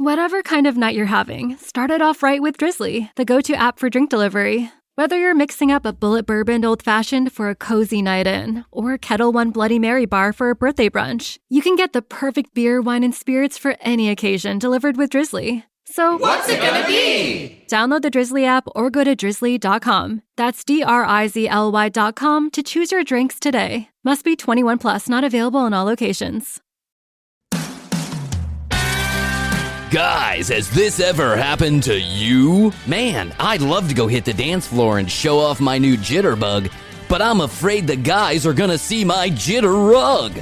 Whatever kind of night you're having, start it off right with Drizzly, the go-to app for drink delivery. Whether you're mixing up a bullet bourbon old-fashioned for a cozy night in, or Kettle One Bloody Mary bar for a birthday brunch, you can get the perfect beer, wine, and spirits for any occasion delivered with Drizzly. So, what's it gonna be? Download the Drizzly app or go to drizzly.com. That's DRIZLY.com to choose your drinks today. Must be 21 plus, not available in all locations. Guys, has this ever happened to you? Man, I'd love to go hit the dance floor and show off my new jitterbug, but I'm afraid the guys are gonna see my jitter rug.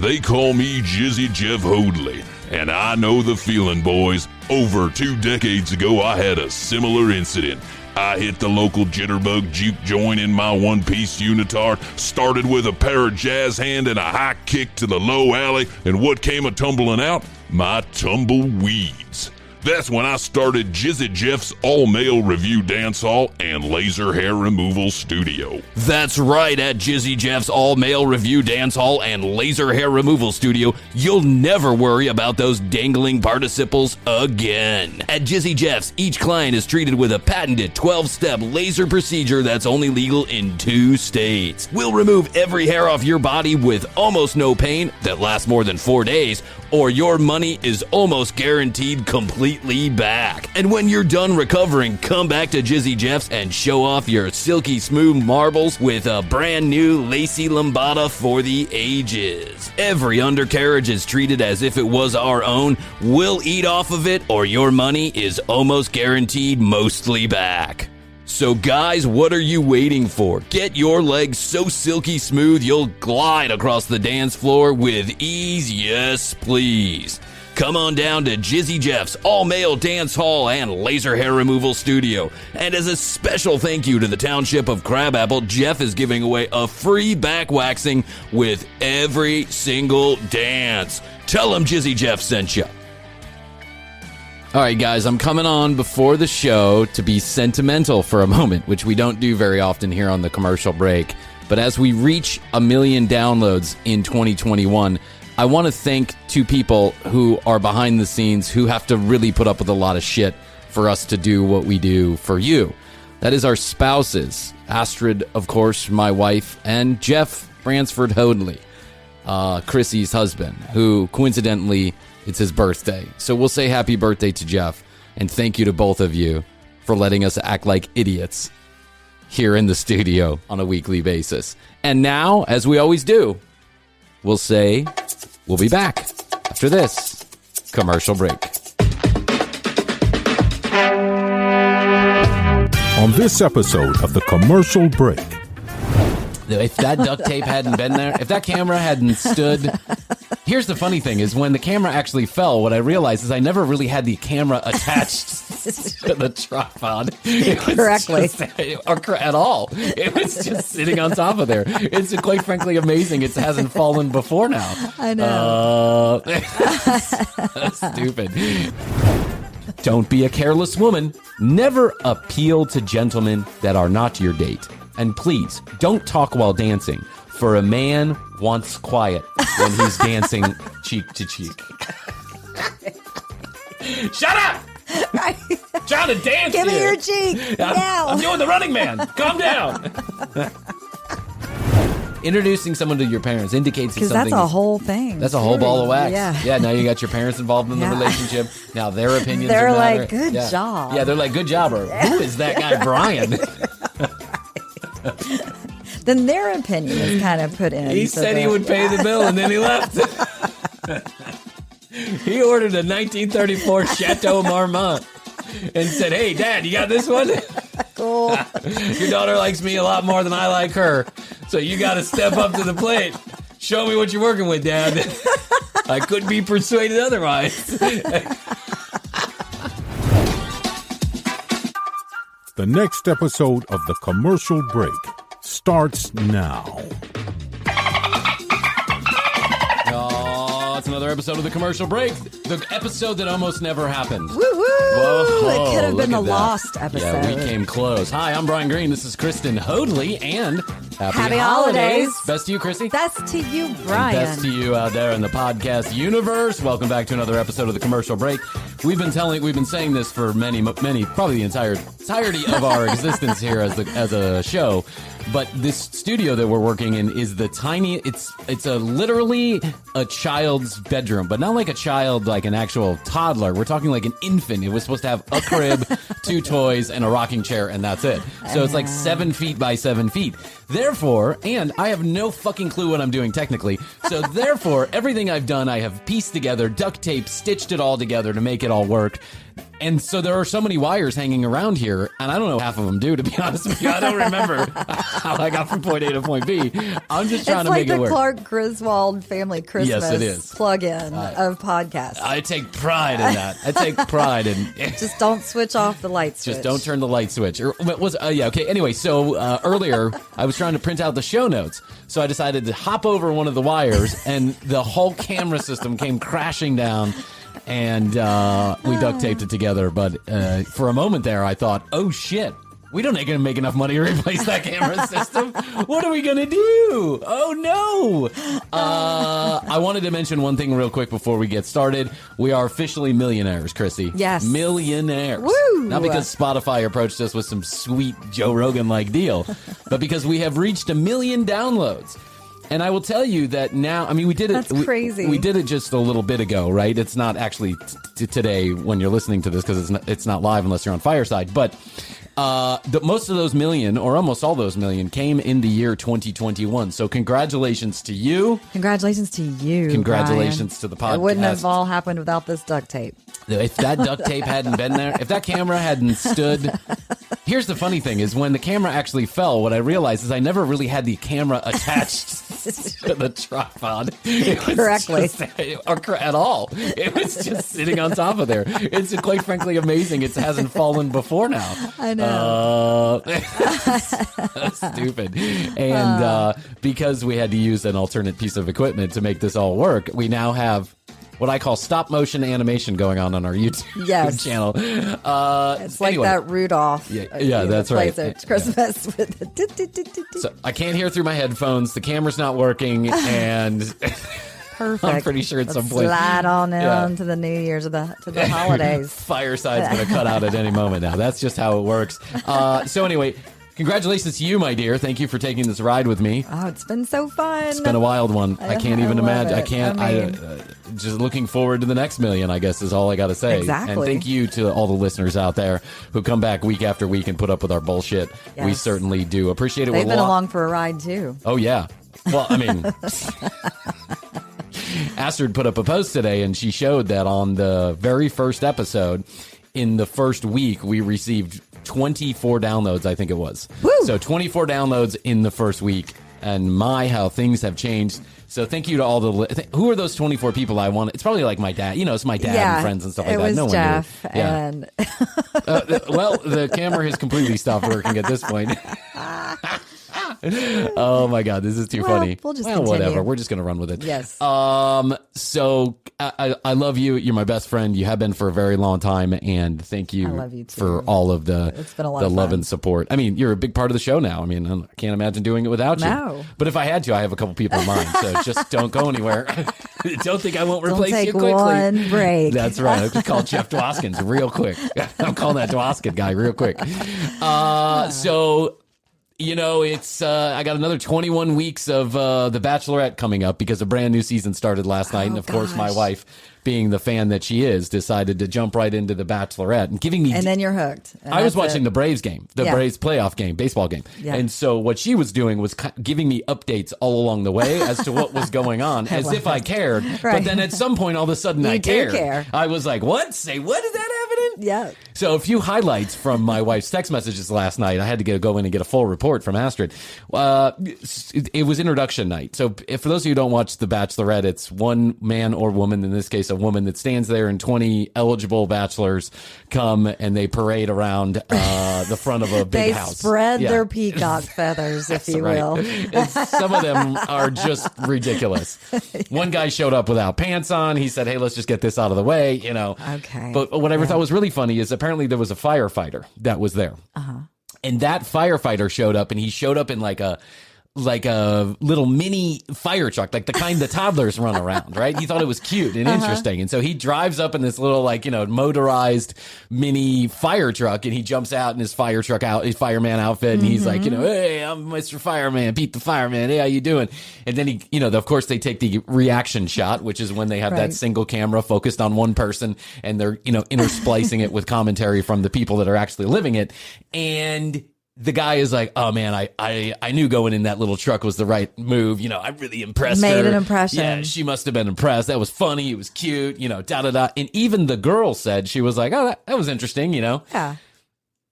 They call me Jizzy Jeff Hoadley, and I know the feeling, boys. Over 2 decades ago, I had a similar incident. I hit the local jitterbug juke joint in my one-piece unitard, started with a pair of jazz hand and a high kick to the low alley, and what came a-tumbling out? My tumbleweeds. That's when I started Jizzy Jeff's all-male review dance hall and laser hair removal studio. That's right, at Jizzy Jeff's all-male review dance hall and laser hair removal studio, you'll never worry about those dangling participles again. At Jizzy Jeff's, each client is treated with a patented 12-step laser procedure that's only legal in 2 states. We'll remove every hair off your body with almost no pain that lasts more than 4 days, or your money is almost guaranteed completely back. And when you're done recovering, come back to Jizzy Jeff's and show off your silky smooth marbles with a brand new lacy lambada for the ages. Every undercarriage is treated as if it was our own. We'll eat off of it, or your money is almost guaranteed mostly back. So guys, what are you waiting for? Get your legs so silky smooth you'll glide across the dance floor with ease, yes please. Come on down to Jizzy Jeff's all-male dance hall and laser hair removal studio. And as a special thank you to the township of Crabapple, Jeff is giving away a free back waxing with every single dance. Tell them Jizzy Jeff sent you. All right, guys, I'm coming on before the show to be sentimental for a moment, which we don't do very often here on the commercial break. But as we reach 1 million downloads in 2021, I want to thank 2 people who are behind the scenes who have to really put up with a lot of shit for us to do what we do for you. That is our spouses, Astrid, of course, my wife, and Jeff Bransford Hoadley, Krissy's husband, who coincidentally, it's his birthday. So we'll say happy birthday to Jeff, and thank you to both of you for letting us act like idiots here in the studio on a weekly basis. And now, as we always do, we'll say we'll be back after this commercial break. On this episode of the commercial break. If that duct tape hadn't been there, if that camera hadn't stood... Here's the funny thing is when the camera actually fell, what I realized is I never really had the camera attached to the tripod. Correctly. At all. It was just sitting on top of there. It's quite frankly amazing it hasn't fallen before now. I know. Stupid. Don't be a careless woman. Never appeal to gentlemen that are not your date. And please, don't talk while dancing, for a man wants quiet when he's dancing cheek to cheek. Shut up! I'm trying to dance. Give me here. your cheek now. I'm doing the Running Man. Calm down. Introducing someone to your parents indicates that something... Because that's a whole thing. That's a whole ball of wax. Yeah. Now you got your parents involved in the relationship. Now their opinions They're matter. like, good job. Yeah, they're like, good job. Or, who is that guy, Bryan? Then their opinion is kind of put in. He said he would pay the bill, and then he left. He ordered a 1934 Chateau Marmont and said, hey, Dad, you got this one? Cool. Your daughter likes me a lot more than I like her, so you got to step up to the plate. Show me what you're working with, Dad. I couldn't be persuaded otherwise. The next episode of the commercial break starts now. Oh, it's another episode of the commercial break. The episode that almost never happened. Woo woo! It could have been the lost episode. Yeah, we came close. Hi, I'm Bryan Green. This is Kristen Hoadley, and Happy holidays. Best to you, Krissy. Best to you, Bryan. And best to you out there in the podcast universe. Welcome back to another episode of the Commercial Break. We've been saying this for many, probably the entirety of our existence here as a show. But this studio that we're working in is the tiny. It's literally a child's bedroom, but not like a child, like an actual toddler. We're talking like an infant. It was supposed to have a crib, 2 toys, and a rocking chair, and that's it. So it's like 7 feet by 7 feet. Therefore, and I have no fucking clue what I'm doing technically. So therefore, everything I've done, I have pieced together, duct tape, stitched it all together to make it all work. And so there are so many wires hanging around here, and I don't know half of them do, to be honest with you. I don't remember how I got from point A to point B. I'm just trying to make it work. It's like the Clark Griswold family Christmas plug-in of podcasts. I take pride in that. I take pride in... Just don't switch off the light switch. Just don't turn the light switch. Okay. Anyway, so earlier I was trying to print out the show notes, so I decided to hop over one of the wires, and the whole camera system came crashing down. And we duct taped it together. But for a moment there, I thought, oh, shit. We don't make enough money to replace that camera system. What are we going to do? Oh, no. I wanted to mention one thing real quick before we get started. We are officially millionaires, Krissy. Yes. Millionaires. Woo! Not because Spotify approached us with some sweet Joe Rogan-like deal, but because we have reached 1 million downloads. And I will tell you that now, I mean, we did it. That's crazy. We did it just a little bit ago, right? It's not actually today when you're listening to this because it's not live unless you're on Fireside. But most of those million, or almost all those million, came in the year 2021. So congratulations to you. Congratulations to you. Congratulations Bryan. to the podcast. It wouldn't have all happened without this duct tape. If that duct tape hadn't been there, if that camera hadn't stood... Here's the funny thing is when the camera actually fell, what I realized is I never really had the camera attached to the tripod. Correctly. At all. It was just sitting on top of there. It's quite frankly amazing it hasn't fallen before now. I know. Stupid. And because we had to use an alternate piece of equipment to make this all work, we now have what I call stop motion animation going on our YouTube channel. It's like that Rudolph. Yeah, that's right. It's Christmas with the So I can't hear through my headphones. The camera's not working, and perfect. I'm pretty sure at some point slide on in to the New Year's to the holidays. Fireside's going to cut out at any moment now. That's just how it works. So anyway. Congratulations to you, my dear. Thank you for taking this ride with me. Oh, it's been so fun. It's been a wild one. I can't even imagine. I can't. Just looking forward to the next million, I guess, is all I got to say. Exactly. And thank you to all the listeners out there who come back week after week and put up with our bullshit. Yes. We certainly do appreciate it. They've been along for a ride, too. Oh, yeah. Well, I mean... Astrid put up a post today, and she showed that on the very first episode, in the first week, we received 24 downloads, I think it was. Woo! So 24 downloads in the first week, and how things have changed. So thank you to all the... who are those 24 people I want? It's probably like my dad. You know, it's my dad and friends and stuff like that. It No was one Jeff knew. and... Well, the camera has completely stopped working at this point. Oh my God, this is too funny. We'll just continue. Whatever. We're just gonna run with it. Yes. So I love you. You're my best friend. You have been for a very long time, and thank you, I love you too. for all of It's been a lot the of love fun. and support. I mean, you're a big part of the show now. I mean, I can't imagine doing it without you. No. But if I had to, I have a couple people in mind. So just don't go anywhere. Don't think I won't Don't replace take you quickly. one break. That's right. I'll just call Jeff Dwoskins real quick. I'm calling that Dwoskin guy real quick. So. You know, it's I got another 21 weeks of The Bachelorette coming up because a brand new season started last night. And, of course, my wife, being the fan that she is, decided to jump right into The Bachelorette and giving me... And then you're hooked. I was watching the Braves game, Braves playoff game, baseball game. Yeah. And so what she was doing was giving me updates all along the way as to what was going on, as if I cared. Right. But then at some point, all of a sudden, I do cared. care. I was like, what? Say, what is that happening? Yeah. So a few highlights from my wife's text messages last night. I had to go in and get a full report from Astrid. It was introduction night. So for those of you who don't watch The Bachelorette, it's one man or woman, in this case a woman, that stands there and 20 eligible bachelors come and they parade around the front of a big house. They spread their peacock feathers, if you will. And some of them are just ridiculous. One guy showed up without pants on. He said, hey, let's just get this out of the way, you know. Okay. But what I thought was really funny is apparently there was a firefighter that was there. Uh-huh. And that firefighter showed up, and he showed up in like a like a little mini fire truck, like the kind the toddlers run around, right? He thought it was cute and interesting. And so he drives up in this little, like, motorized mini fire truck, and he jumps out in his his fireman outfit. And he's like, hey, I'm Mr. Fireman, Pete the Fireman. Hey, how you doing? And then he, of course they take the reaction shot, which is when they have that single camera focused on one person, and they're, intersplicing it with commentary from the people that are actually living it. And the guy is like, oh man, I knew going in that little truck was the right move. I really impressed her. Made an impression. Yeah, she must have been impressed. That was funny. It was cute, da-da-da. And even the girl said, she was like, oh, that was interesting, Yeah.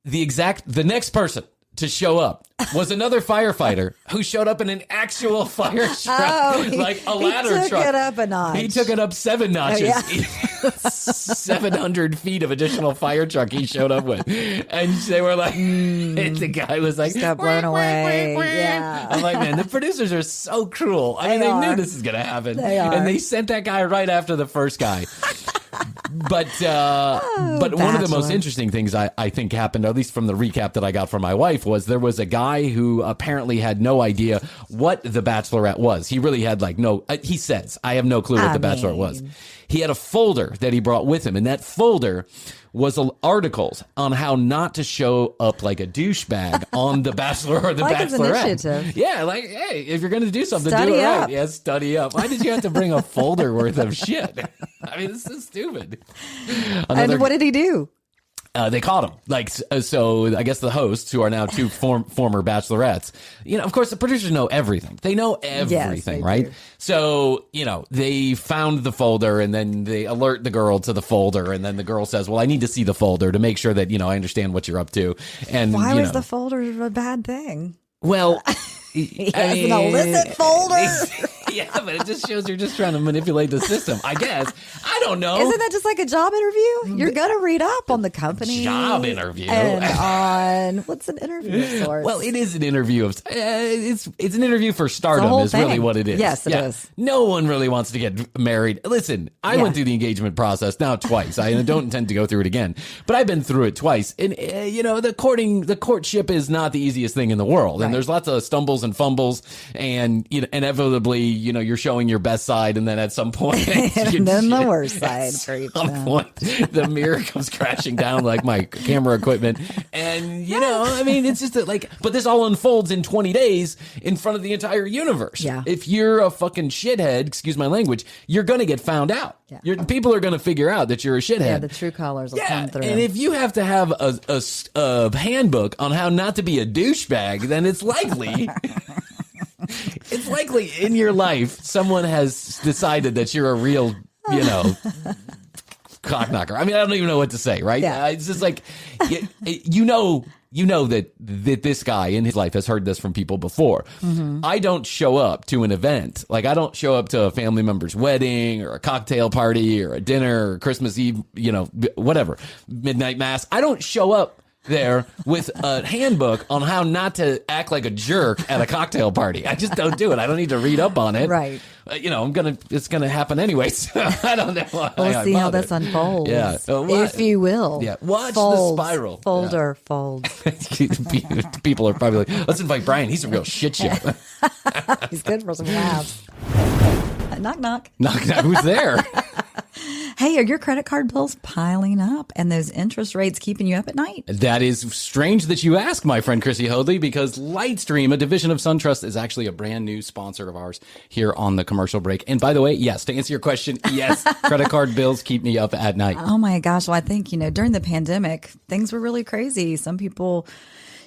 The next person to show up was another firefighter who showed up in an actual fire truck, like a ladder truck. He took it up a notch. He took it up 7 notches. Oh, yeah. 700 feet of additional fire truck he showed up with. And they were like, and the guy was like, just got blown away. Yeah. I'm like, man, the producers are so cruel. I mean, they knew this was going to happen. They are. And they sent that guy right after the first guy. But one of the most interesting things I think happened, at least from the recap that I got from my wife, was there was a guy who apparently had no idea what The Bachelorette was. He really had he says, I have no clue what The Bachelorette was. He had a folder that he brought with him, and that folder was articles on how not to show up like a douchebag on The Bachelor or The Bachelorette. Initiative. Yeah, like, hey, if you're going to do something, Study do it up. right. Yeah, study up. Why did you have to bring a folder worth of shit? I mean, this is stupid. And what did he do? They caught him. So I guess the hosts, who are now two former bachelorettes, of course the producers know everything. They know everything, yes, right? Do. So, they found the folder, and then they alert the girl to the folder, and then the girl says, well, I need to see the folder to make sure that, I understand what you're up to. And why was the folder a bad thing? Well, he has an illicit folder. Yeah, but it just shows you're just trying to manipulate the system, I guess. I don't know. Isn't that just like a job interview? You're going to read up on the company. Job interview. And on what's an interview of sorts? Well, it is an interview of it's an interview for stardom is really what it is. Yes, it is. No one really wants to get married. Listen, I went through the engagement process now twice. I don't intend to go through it again, but I've been through it twice. And the courtship is not the easiest thing in the world. Right. And there's lots of stumbles and fumbles, and inevitably, you're showing your best side, and then at some point, and then the worst side. At some point, the mirror comes crashing down like my camera equipment, and it's just but this all unfolds in 20 days in front of the entire universe. Yeah. If you're a fucking shithead, excuse my language, you're gonna get found out. Yeah. People are gonna figure out that you're a shithead. Yeah, the true colors will come through. And if you have to have a handbook on how not to be a douchebag, then it's likely. It's likely in your life someone has decided that you're a real, cock knocker. I mean, I don't even know what to say, right? Yeah. It's just like, that this guy in his life has heard this from people before. Mm-hmm. I don't show up to an event. Like, I don't show up to a family member's wedding or a cocktail party or a dinner or Christmas Eve, whatever, midnight mass. I don't show up there with a handbook on how not to act like a jerk at a cocktail party. I just don't do it. I don't need to read up on it. Right. It's gonna happen anyway. So I don't know. We'll see how this unfolds. Yeah. If you will. Yeah. Watch folds, the spiral. Folder, folds. People are probably like, let's invite Bryan. He's a real shit show. He's good for some laughs. Knock, knock. Knock, knock. Who's there? Hey, are your credit card bills piling up and those interest rates keeping you up at night? That is strange that you ask, my friend Krissy Hoadley, because Lightstream, a division of SunTrust, is actually a brand new sponsor of ours here on the Commercial Break. And by the way, yes, to answer your question, yes, credit card bills keep me up at night. Oh my gosh. Well, I think, during the pandemic, things were really crazy. Some people,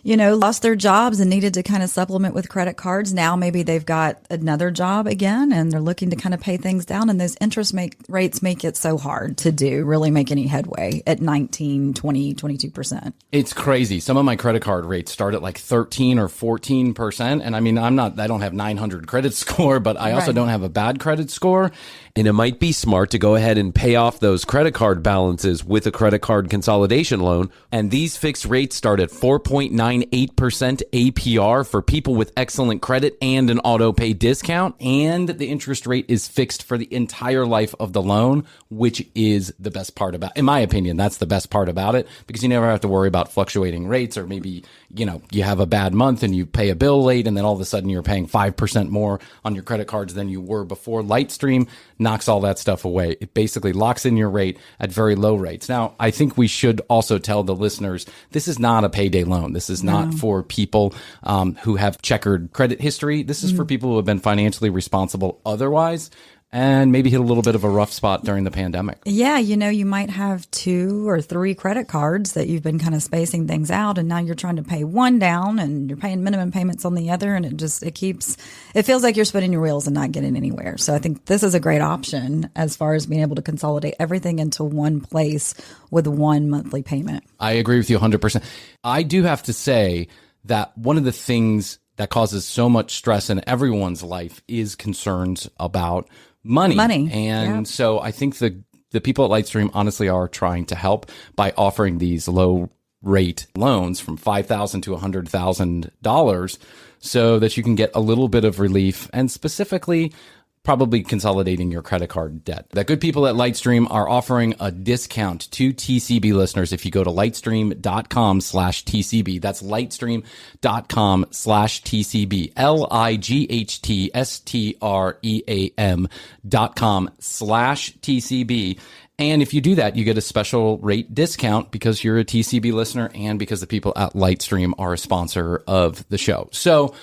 lost their jobs and needed to kind of supplement with credit cards. Now maybe they've got another job again and they're looking to kind of pay things down. And those interest rates make it so hard to really make any headway at 19, 20, 22%. It's crazy. Some of my credit card rates start at like 13 or 14%. And I mean, I don't have 900 credit score, but I also don't have a bad credit score. And it might be smart to go ahead and pay off those credit card balances with a credit card consolidation loan. And these fixed rates start at 4.9% 4.98% APR for people with excellent credit and an auto pay discount. And the interest rate is fixed for the entire life of the loan, which is the best part about, in my opinion, that's the best part about it, because you never have to worry about fluctuating rates, or maybe, you have a bad month and you pay a bill late and then all of a sudden you're paying 5% more on your credit cards than you were before. Lightstream knocks all that stuff away. It basically locks in your rate at very low rates. Now, I think we should also tell the listeners, this is not a payday loan. This is not for people who have checkered credit history. This is for people who have been financially responsible otherwise, and maybe hit a little bit of a rough spot during the pandemic. Yeah, you might have 2 or 3 credit cards that you've been kind of spacing things out, and now you're trying to pay one down and you're paying minimum payments on the other, and it feels like you're spinning your wheels and not getting anywhere. So I think this is a great option as far as being able to consolidate everything into one place with one monthly payment. I agree with you 100%. I do have to say that one of the things that causes so much stress in everyone's life is concerns about money. And so I think the people at Lightstream honestly are trying to help by offering these low rate loans from $5,000 to $100,000 so that you can get a little bit of relief, and specifically probably consolidating your credit card debt. The good people at Lightstream are offering a discount to TCB listeners if you go to lightstream.com/TCB. That's lightstream.com/TCB. lightstream.com/TCB. And if you do that, you get a special rate discount because you're a TCB listener and because the people at Lightstream are a sponsor of the show. So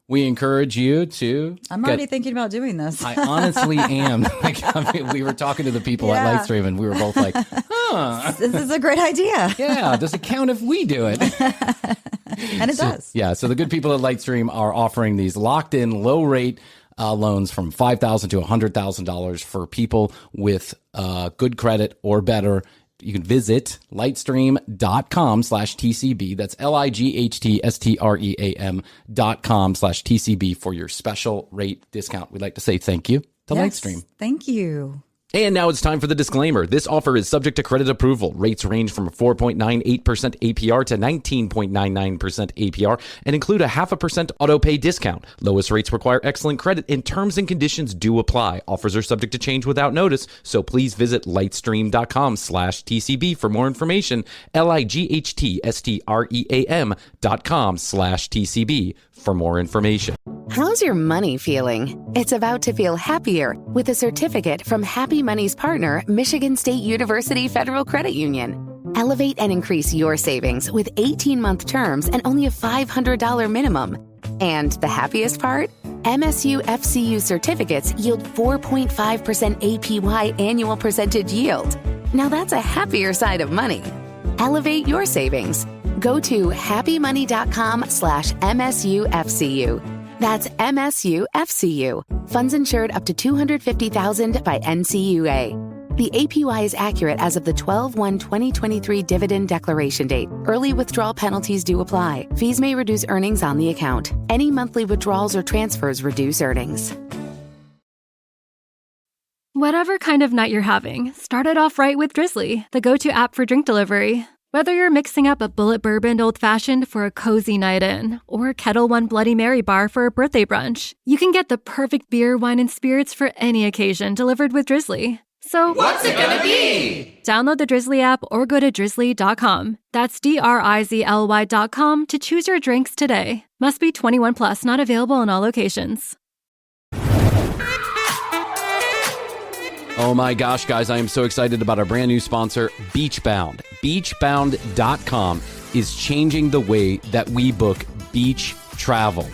we encourage you to. I'm already thinking about doing this. I honestly am. We were talking to the people at Lightstream, and we were both like, this is a great idea. Yeah, does it count if we do it? And it does. Yeah, so the good people at Lightstream are offering these locked-in, low-rate loans from $5,000 to $100,000 for people with good credit or better. You can visit lightstream.com/TCB. That's lightstream.com/TCB for your special rate discount. We'd like to say thank you to Lightstream. Thank you. And now it's time for the disclaimer. This offer is subject to credit approval. Rates range from 4.98% APR to 19.99% APR and include a 0.5% auto pay discount. Lowest rates require excellent credit and terms and conditions do apply. Offers are subject to change without notice, so please visit lightstream.com/TCB for more information. lightstream.com/TCB for more information. How's your money feeling? It's about to feel happier with a certificate from Happy Money's partner, Michigan State University Federal Credit Union. Elevate and increase your savings with 18-month terms and only a $500 minimum. And the happiest part? MSU FCU certificates yield 4.5% APY annual percentage yield. Now that's a happier side of money. Elevate your savings. Go to happymoney.com/MSUFCU. That's MSUFCU. Funds insured up to $250,000 by NCUA. The APY is accurate as of the 12/1/2023 dividend declaration date. Early withdrawal penalties do apply. Fees may reduce earnings on the account. Any monthly withdrawals or transfers reduce earnings. Whatever kind of night you're having, start it off right with Drizzly, the go-to app for drink delivery. Whether you're mixing up a bullet bourbon old-fashioned for a cozy night in, or a Kettle One Bloody Mary bar for a birthday brunch, you can get the perfect beer, wine, and spirits for any occasion delivered with Drizzly. So, what's it gonna be? Download the Drizzly app or go to drizzly.com. That's DRIZLY.com to choose your drinks today. Must be 21 plus, not available in all locations. Oh my gosh, guys, I am so excited about our brand new sponsor, Beachbound. Beachbound.com is changing the way that we book beach travel.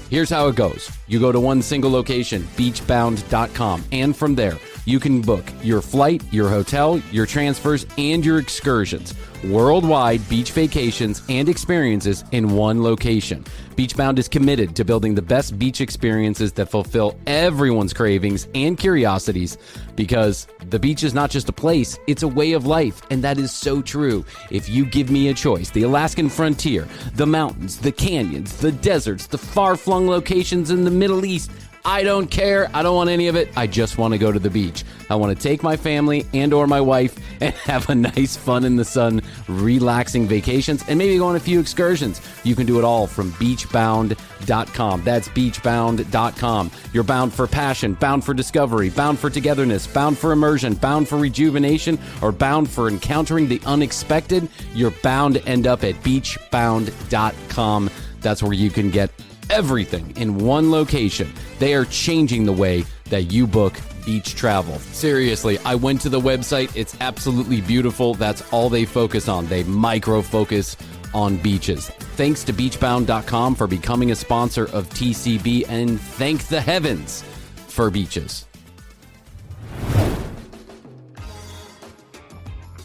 Here's how it goes. You go to one single location, beachbound.com, and from there, you can book your flight, your hotel, your transfers, and your excursions. Worldwide beach vacations and experiences in one location. Beachbound is committed to building the best beach experiences that fulfill everyone's cravings and curiosities, because the beach is not just a place, it's a way of life, and that is so true. If you give me a choice, the Alaskan frontier, the mountains, the canyons, the deserts, the far-flung locations in the Middle East, I don't care. I don't want any of it. I just want to go to the beach. I want to take my family and or my wife and have a nice fun in the sun, relaxing vacations, and maybe go on a few excursions. You can do it all from beachbound.com. That's beachbound.com. You're bound for passion, bound for discovery, bound for togetherness, bound for immersion, bound for rejuvenation, or bound for encountering the unexpected. You're bound to end up at beachbound.com. That's where you can get everything in one location. They are changing the way that you book beach travel. Seriously, I went to the website. It's absolutely beautiful. That's all they focus on. They micro focus on beaches. Thanks to beachbound.com for becoming a sponsor of TCB, and thank the heavens for beaches.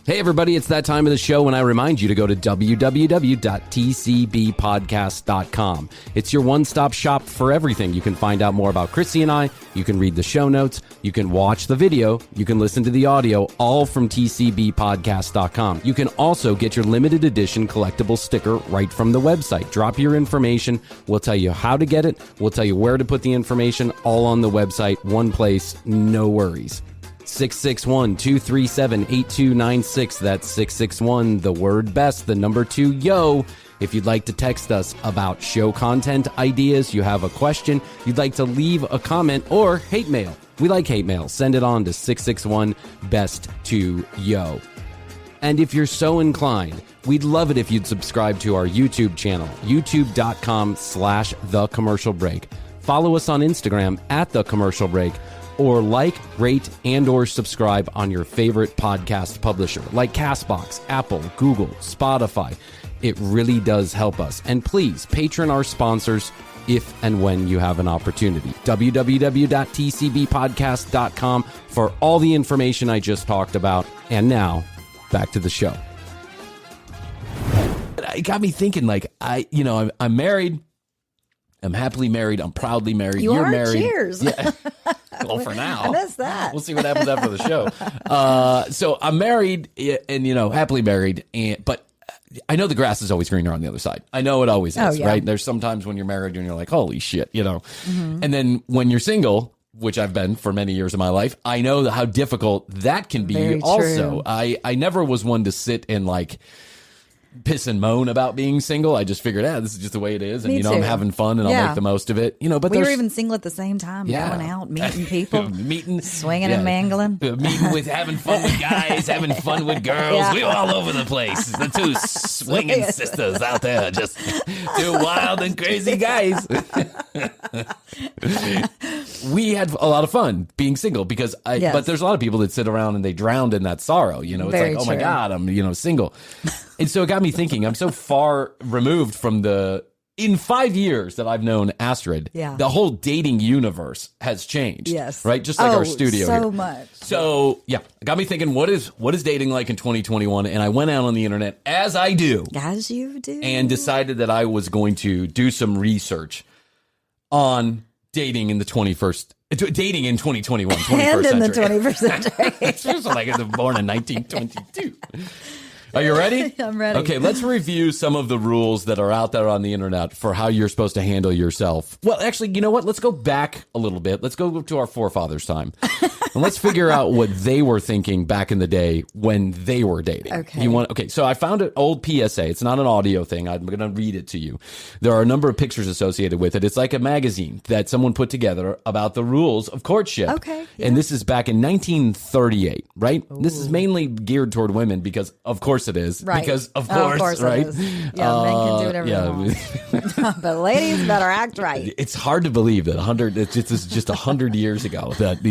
Hey everybody, it's that time of the show when I remind you to go to www.tcbpodcast.com. It's your one-stop shop for everything. You can find out more about Krissy and I, you can read the show notes, you can watch the video, you can listen to the audio, all from tcbpodcast.com. You can also get your limited edition collectible sticker right from the website. Drop your information, we'll tell you how to get it, we'll tell you where to put the information, all on the website, one place, no worries. 661-237-8296. That's 661, the word best, the number 2, yo. If you'd like to text us about show content ideas, you have a question, you'd like to leave a comment, or hate mail. We like hate mail. Send it on to 661-BEST2YO. And if you're so inclined, we'd love it if you'd subscribe to our YouTube channel, youtube.com/The Commercial Break. Follow us on Instagram @The Commercial Break. Or like, rate, and or subscribe on your favorite podcast publisher like CastBox, Apple, Google, Spotify. It really does help us. And please, patron our sponsors if and when you have an opportunity. www.tcbpodcast.com for all the information I just talked about. And now, back to the show. It got me thinking, like, I'm married. I'm happily married. I'm proudly married. You're married. Cheers. Yeah. Well, for now. I missed that. We'll see what happens after the show. So I'm married and, happily married. But I know the grass is always greener on the other side. I know it always is, right? There's sometimes when you're married and you're like, holy shit, Mm-hmm. And then when you're single, which I've been for many years of my life, I know how difficult that can be. Very also. true. I never was one to sit and piss and moan about being single. I just figured, this is just the way it is. And, Me too. I'm having fun and I'll make the most of it. But we were even single at the same time, going out, meeting people, swinging and mangling. Having fun with guys, having fun with girls. Yeah. We were all over the place. The two swinging sisters out there, just two wild and crazy guys. We had a lot of fun being single because but there's a lot of people that sit around and they drowned in that sorrow. It's Very like, oh true. my God, I'm, single. And so it got me thinking, I'm so far removed from in 5 years that I've known Astrid, the whole dating universe has changed. Yes. Right? Just like our studio so here. much. So, it got me thinking, what is dating like in 2021? And I went out on the internet, as I do. As you do. And decided that I was going to do some research on dating in the 21st dating in 2021, 21st and in century. the 21st century. It's just like I was born in 1922. Are you ready? I'm ready. Okay, let's review some of the rules that are out there on the internet for how you're supposed to handle yourself. Well, actually, you know what? Let's go back a little bit. Let's go to our forefathers' time. And let's figure out what they were thinking back in the day when they were dating. Okay. So I found an old PSA. It's not an audio thing. I'm going to read it to you. There are a number of pictures associated with it. It's like a magazine that someone put together about the rules of courtship. Okay. Yeah. And this is back in 1938, right? Ooh. This is mainly geared toward women because, of course, it is. Right. Because, of course right? It is. Yeah, men can do whatever they want. But ladies better act right. It's hard to believe that it's just 100 years ago that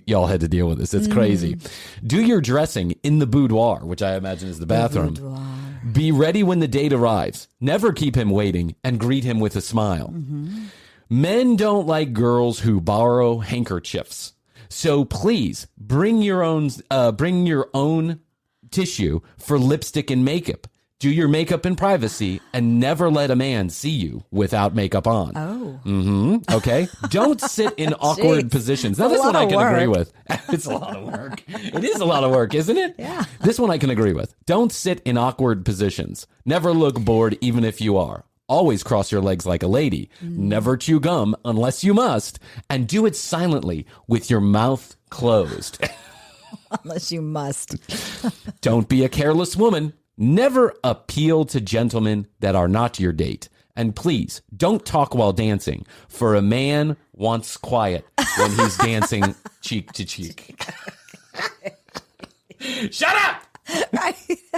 y'all had to deal with this. It's crazy. Do your dressing in the boudoir, which I imagine is the bathroom. Be ready when the date arrives. Never keep him waiting and greet him with a smile. Mm-hmm. Men don't like girls who borrow handkerchiefs. So please bring your own tissue for lipstick and makeup. Do your makeup in privacy and never let a man see you without makeup on. Oh. Mm-hmm. Okay. Don't sit in awkward positions. Now, this one I can agree with. It's a lot of work. It is a lot of work, isn't it? Yeah. This one I can agree with. Don't sit in awkward positions. Never look bored, even if you are. Always cross your legs like a lady. Never chew gum unless you must. And do it silently with your mouth closed. Unless you must. Don't be a careless woman. Never appeal to gentlemen that are not your date. And please, don't talk while dancing, for a man wants quiet when he's dancing cheek to cheek. Shut up!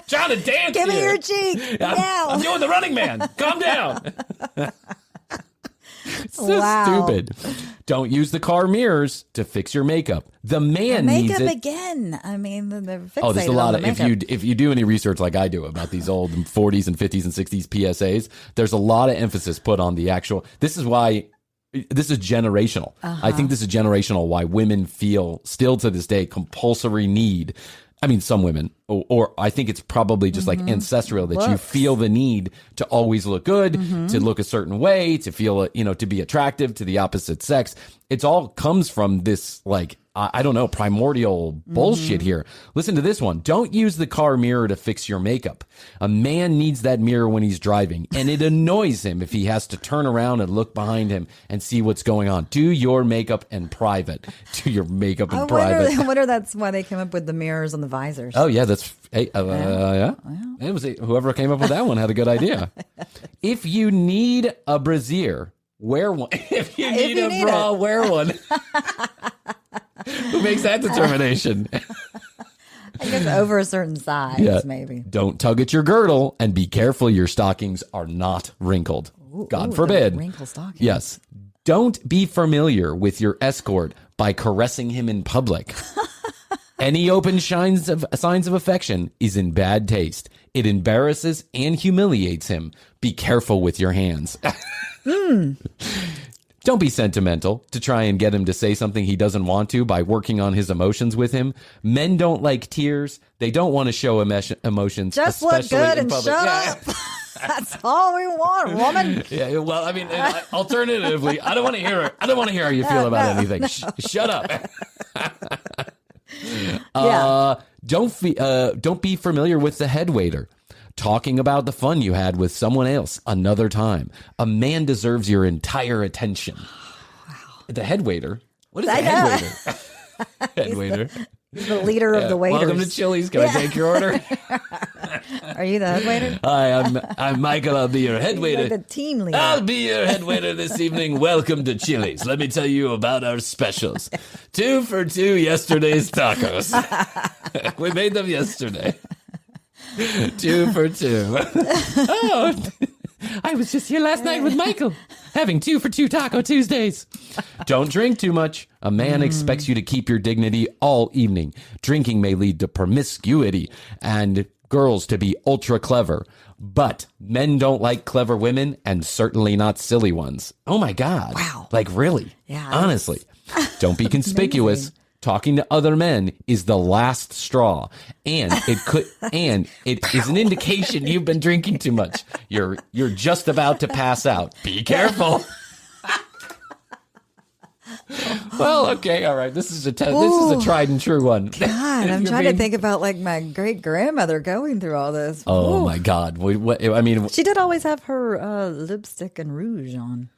Trying to dance. Give me here. your cheek now. I'm doing the Running Man. Calm down. So Wow. stupid. Don't use the car mirrors to fix your makeup. The man needs Makeup it. again. I mean, they're fixated Oh, there's a lot on of the makeup. if you do any research like I do about these old 40s and 50s and 60s PSAs, there's a lot of emphasis put on the actual. This is why this is generational. I think this is generational. Why women feel still to this day compulsory need. I mean, some women, or I think it's probably just like ancestral that you feel the need to always look good, to look a certain way, to feel, to be attractive to the opposite sex. It's all comes from this, like, I don't know, primordial bullshit here. Listen to this one. Don't use the car mirror to fix your makeup. A man needs that mirror when he's driving, and it annoys him if he has to turn around and look behind him and see what's going on. Do your makeup in private. Do your makeup in private. I wonder that's why they came up with the mirrors on the visors. Oh, yeah, that's, yeah. It was whoever came up with that one had a good idea. If you need a brassiere, wear one. If you need a bra, wear one. Who makes that determination? I guess over a certain size, maybe. Don't tug at your girdle, and be careful your stockings are not wrinkled. God forbid. Wrinkle stockings. Yes. Don't be familiar with your escort by caressing him in public. Any open signs of affection is in bad taste. It embarrasses and humiliates him. Be careful with your hands. Don't be sentimental to try and get him to say something he doesn't want to by working on his emotions with him. Men don't like tears. They don't want to show emotions. Just look especially good in and public. shut Yeah. up. That's all we want, woman. Yeah, well, I mean, alternatively, I don't want to hear. I don't want to hear how you feel about anything. Shut up. Don't be familiar with the head waiter. Talking about the fun you had with someone else another time. A man deserves your entire attention. Wow. The head waiter? What is the head waiter? Head waiter. He's the leader of the waiters. Welcome to Chili's. Can I take your order? Are you the head waiter? Hi, I'm Michael. I'll be your head waiter. Like the team leader. I'll be your head waiter this evening. Welcome to Chili's. Let me tell you about our specials. 2 for $2 yesterday's tacos. We made them yesterday. 2 for $2. Oh, I was just here last night with Michael, having 2 for $2 Taco Tuesdays. Don't drink too much. A man expects you to keep your dignity all evening. Drinking may lead to promiscuity and girls to be ultra clever. But men don't like clever women, and certainly not silly ones. Oh my God. Wow. Like, really? Yeah. Honestly. Don't be conspicuous. Talking to other men is the last straw, and it is an indication you've been drinking too much. You're just about to pass out. Be careful. Well, okay, all right. This is a tried and true one. God, I'm trying to think about like my great grandmother going through all this. Oh my God! She did always have her lipstick and rouge on.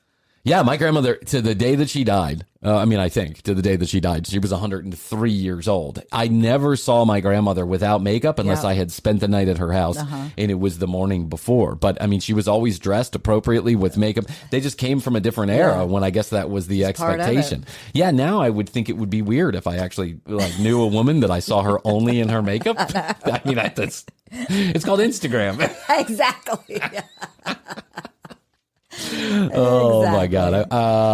Yeah, my grandmother, to the day that she died, I think to the day that she died, she was 103 years old. I never saw my grandmother without makeup unless I had spent the night at her house and it was the morning before. But I mean, she was always dressed appropriately with makeup. They just came from a different era when I guess that was the expectation. Yeah, now I would think it would be weird if I actually knew a woman that I saw her only in her makeup. I mean, it's called Instagram. Exactly. Oh my God.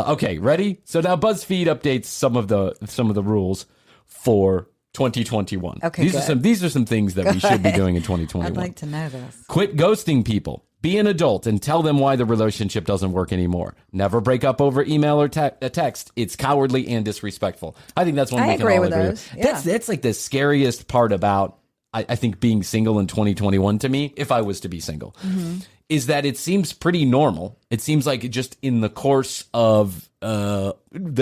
Okay, ready? So now BuzzFeed updates some of the rules for 2021. Okay, these are some things that we should be doing in 2021. I'd like to know this. Quit ghosting people. Be an adult and tell them why the relationship doesn't work anymore. Never break up over email or text. It's cowardly and disrespectful. I think that's one we can all agree with. Yeah. That's like the scariest part about I think being single in 2021 to me, if I was to be single. Is that it seems pretty normal. It seems like just in the course of the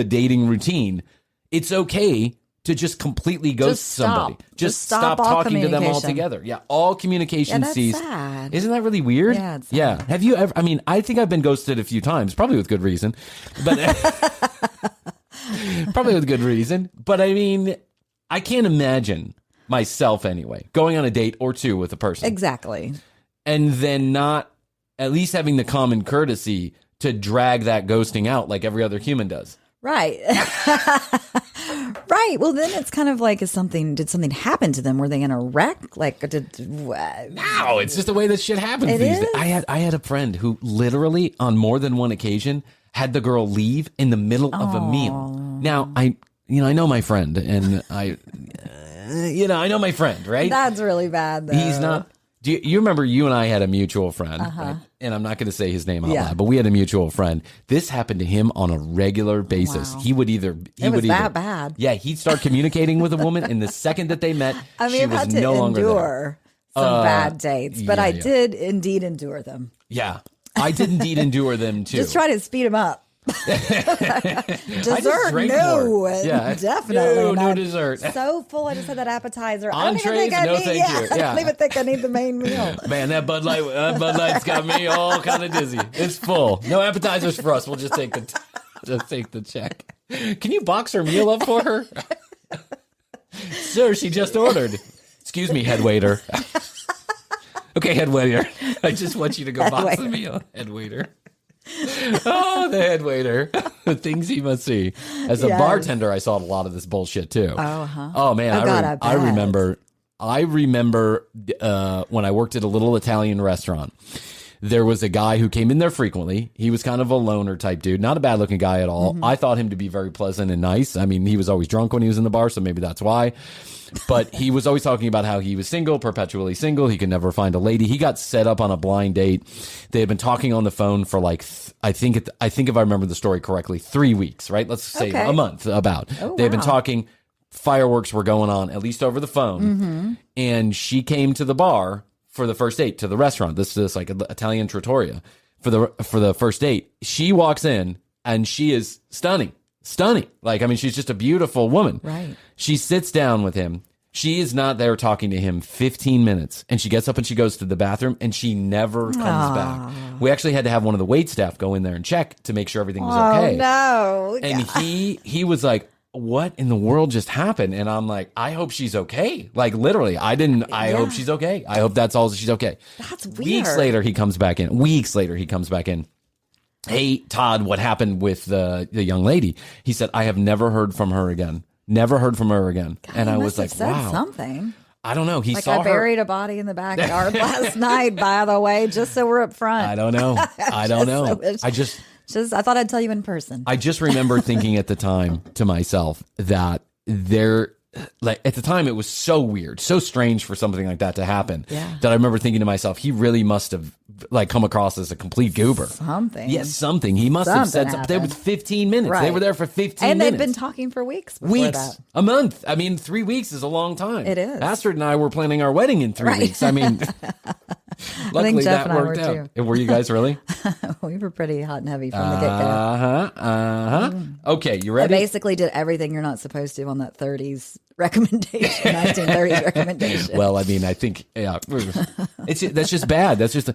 dating routine, it's okay to just completely ghost somebody. Just stop all talking to them communication. altogether. Yeah, all communication that's ceased. sad. Isn't that really weird? Yeah, it's sad. Yeah. Have you ever? I mean, I think I've been ghosted a few times, probably with good reason, but probably with good reason. But I mean, I can't imagine myself anyway going on a date or two with a person Exactly. and then not at least having the common courtesy to drag that ghosting out like every other human does. Right. Right. Well, then it's kind of like, did something happen to them? Were they in a wreck? Like, No, it's just the way that shit happens It these is? days. I had a friend who literally on more than one occasion had the girl leave in the middle of a meal. Now, I know my friend and I know my friend, right? That's really bad, though. He's not. Do you remember you and I had a mutual friend, right? And I'm not going to say his name out loud, but we had a mutual friend. This happened to him on a regular basis. Wow. He would that bad. Yeah, he'd start communicating with a woman, and the second that they met, I mean, she I've was had to no longer there. endure some bad dates, but I did indeed endure them. Yeah, I did indeed endure them too. Just try to speed them up. Dessert, drank no, more. Yeah. definitely No not. dessert. So full. I just had that appetizer. Entrees, I no don't even think I need. thank you. I Yeah. don't even think I need the main meal. Man, that Bud Light's got me all kind of dizzy. It's full. No appetizers for us. We'll just take the check. Can you box her meal up for her? Sir, she just ordered. Excuse me, head waiter. Okay, head waiter. I just want you to go box the meal. Head waiter. Oh, the head waiter. The things he must see. As a bartender, I saw a lot of this bullshit too. Oh man, I remember when I worked at a little Italian restaurant. There was a guy who came in there frequently. He was kind of a loner type dude, not a bad looking guy at all. I thought him to be very pleasant and nice. I mean, he was always drunk when he was in the bar, so maybe that's why. But he was always talking about how he was single, perpetually single. He could never find a lady. He got set up on a blind date. They had been talking on the phone for like, I think if I remember the story correctly, 3 weeks, right? Let's say a month about. They had been talking. Fireworks were going on, at least over the phone. And she came to the bar for the first date, to the restaurant. This is like an Italian trattoria for the first date. She walks in and she is stunning. Like, I mean, she's just a beautiful woman. Right. She sits down with him. She is not there talking to him 15 minutes. And she gets up and she goes to the bathroom and she never comes back. We actually had to have one of the wait staff go in there and check to make sure everything was okay. Oh, no. And he was like, what in the world just happened? And I'm like, I hope she's okay. Like, literally, I hope she's okay. I hope that's all she's okay. That's weird. Weeks later, he comes back in. Hey, Todd, what happened with the young lady? He said, I have never heard from her again. God, and I was like, wow. Something. I don't know. He Like, saw I her. buried a body in the backyard last night, by the way, just so we're up front. I don't know. I thought I'd tell you in person. I just remember thinking at the time to myself that at the time it was so weird, so strange for something like that to happen. Yeah. That I remember thinking to myself, he really must have like come across as a complete goober. Something. Yes, something. He must have said something. They were 15 minutes. Right. They were there for 15 and minutes. they'd been talking for weeks before that. A month. I mean, 3 weeks is a long time. It is. Astrid and I were planning our wedding in 3 weeks. I mean, luckily Jeff that and I worked were out. too. Were you guys really? We were pretty hot and heavy from the get-go. Okay, you I ready? basically did everything you're not supposed to on that 30s recommendation, 1930s recommendation. Well, I mean, I think that's just bad. That's just.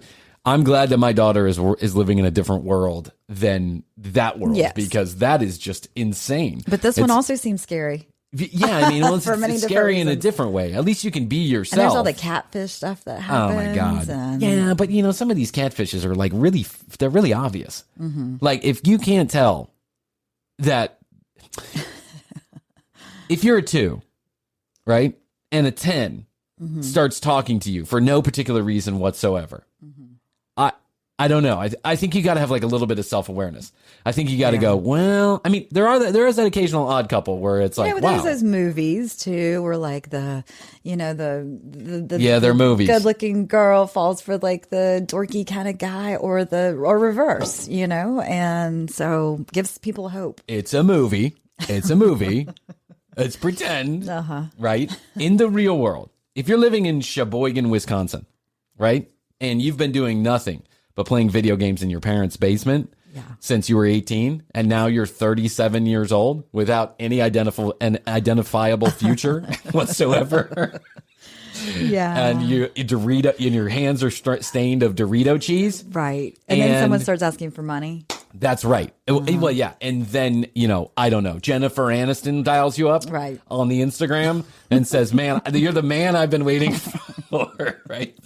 I'm glad that my daughter is living in a different world than that world because that is just insane. But this one also seems scary. Yeah, I mean, well, it's many scary in a reasons. different way. At least you can be yourself. And there's all the catfish stuff that happens. Oh my god! And Yeah, but some of these catfishes are like they're really obvious. Like if you can't tell that, if you're a 2, right, and a 10 starts talking to you for no particular reason whatsoever, I don't know. I think you got to have like a little bit of self-awareness. I think you got to go, well, I mean, there is that occasional odd couple where it's like, but wow. there's those movies too, where like they're movies. Good-looking girl falls for like the dorky kind of guy, or reverse, and so gives people hope. It's a movie. It's pretend, right? In the real world, if you're living in Sheboygan, Wisconsin, right, and you've been doing nothing but playing video games in your parents' basement, since you were 18, and now you're 37 years old without any identifiable future whatsoever. Yeah. And you Dorito, and your hands are stained of Dorito cheese. Right. And then someone starts asking for money. That's right. Well, yeah. And then, I don't know, Jennifer Aniston dials you up on the Instagram and says, man, you're the man I've been waiting for, right?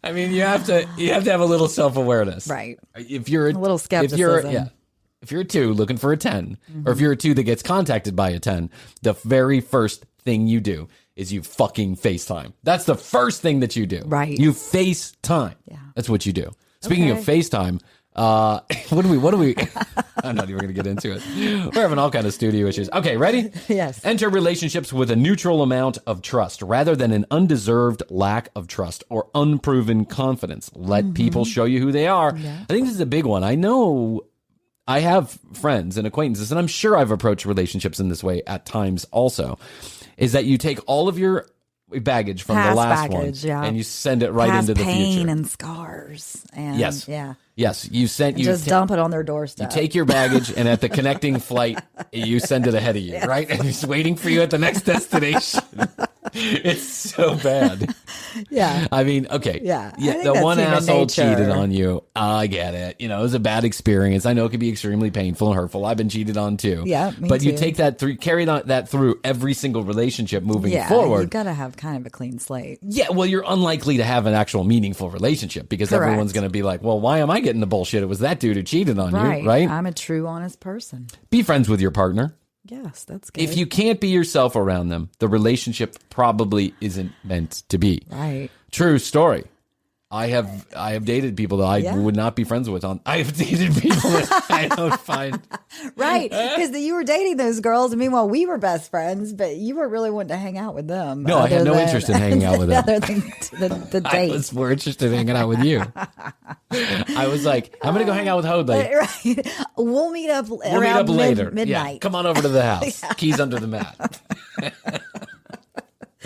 I mean, you have to have a little self-awareness. Right. If you're a little skepticism. If you're a 2 looking for a 10, or if you're a 2 that gets contacted by a 10, the very first thing you do is you fucking FaceTime. That's the first thing that you do. Right. You FaceTime. Yeah. That's what you do. Speaking of FaceTime, what do we I'm not even going to get into it. We're having all kind of studio issues. Okay, ready? Yes. Enter relationships with a neutral amount of trust rather than an undeserved lack of trust or unproven confidence. Let people show you who they are. Yeah. I think this is a big one. I know I have friends and acquaintances, and I'm sure I've approached relationships in this way at times also, is that you take all of your baggage from the last one and you send it right into the future. Pain and scars. And yes. Yeah. Yes. You dump it on their doorstep. You take your baggage and at the connecting flight, you send it ahead of you, right? And it's waiting for you at the next destination. It's so bad. Yeah. I mean, okay. Yeah. The one asshole cheated on you. I get it. It was a bad experience. I know it can be extremely painful and hurtful. I've been cheated on too. Yeah. But you take that through, carry that through every single relationship moving forward. You've got to have kind of a clean slate. Yeah. Well, you're unlikely to have an actual meaningful relationship because everyone's going to be like, well, why am I getting the bullshit? It was that dude who cheated on you, right? I'm a true, honest person. Be friends with your partner. Yes, that's good. If you can't be yourself around them, the relationship probably isn't meant to be. Right. True story. I have dated people that I would not be friends with. I have dated people that I don't find. Right. Because you were dating those girls. And meanwhile, we were best friends, but you were really wanting to hang out with them. No, I had no interest in hanging out with them. Other than the date. I was more interested in hanging out with you. I was like, I'm going to go hang out with Hoadley. Right. We'll meet up later. Midnight. Yeah. Come on over to the house. Keys under the mat.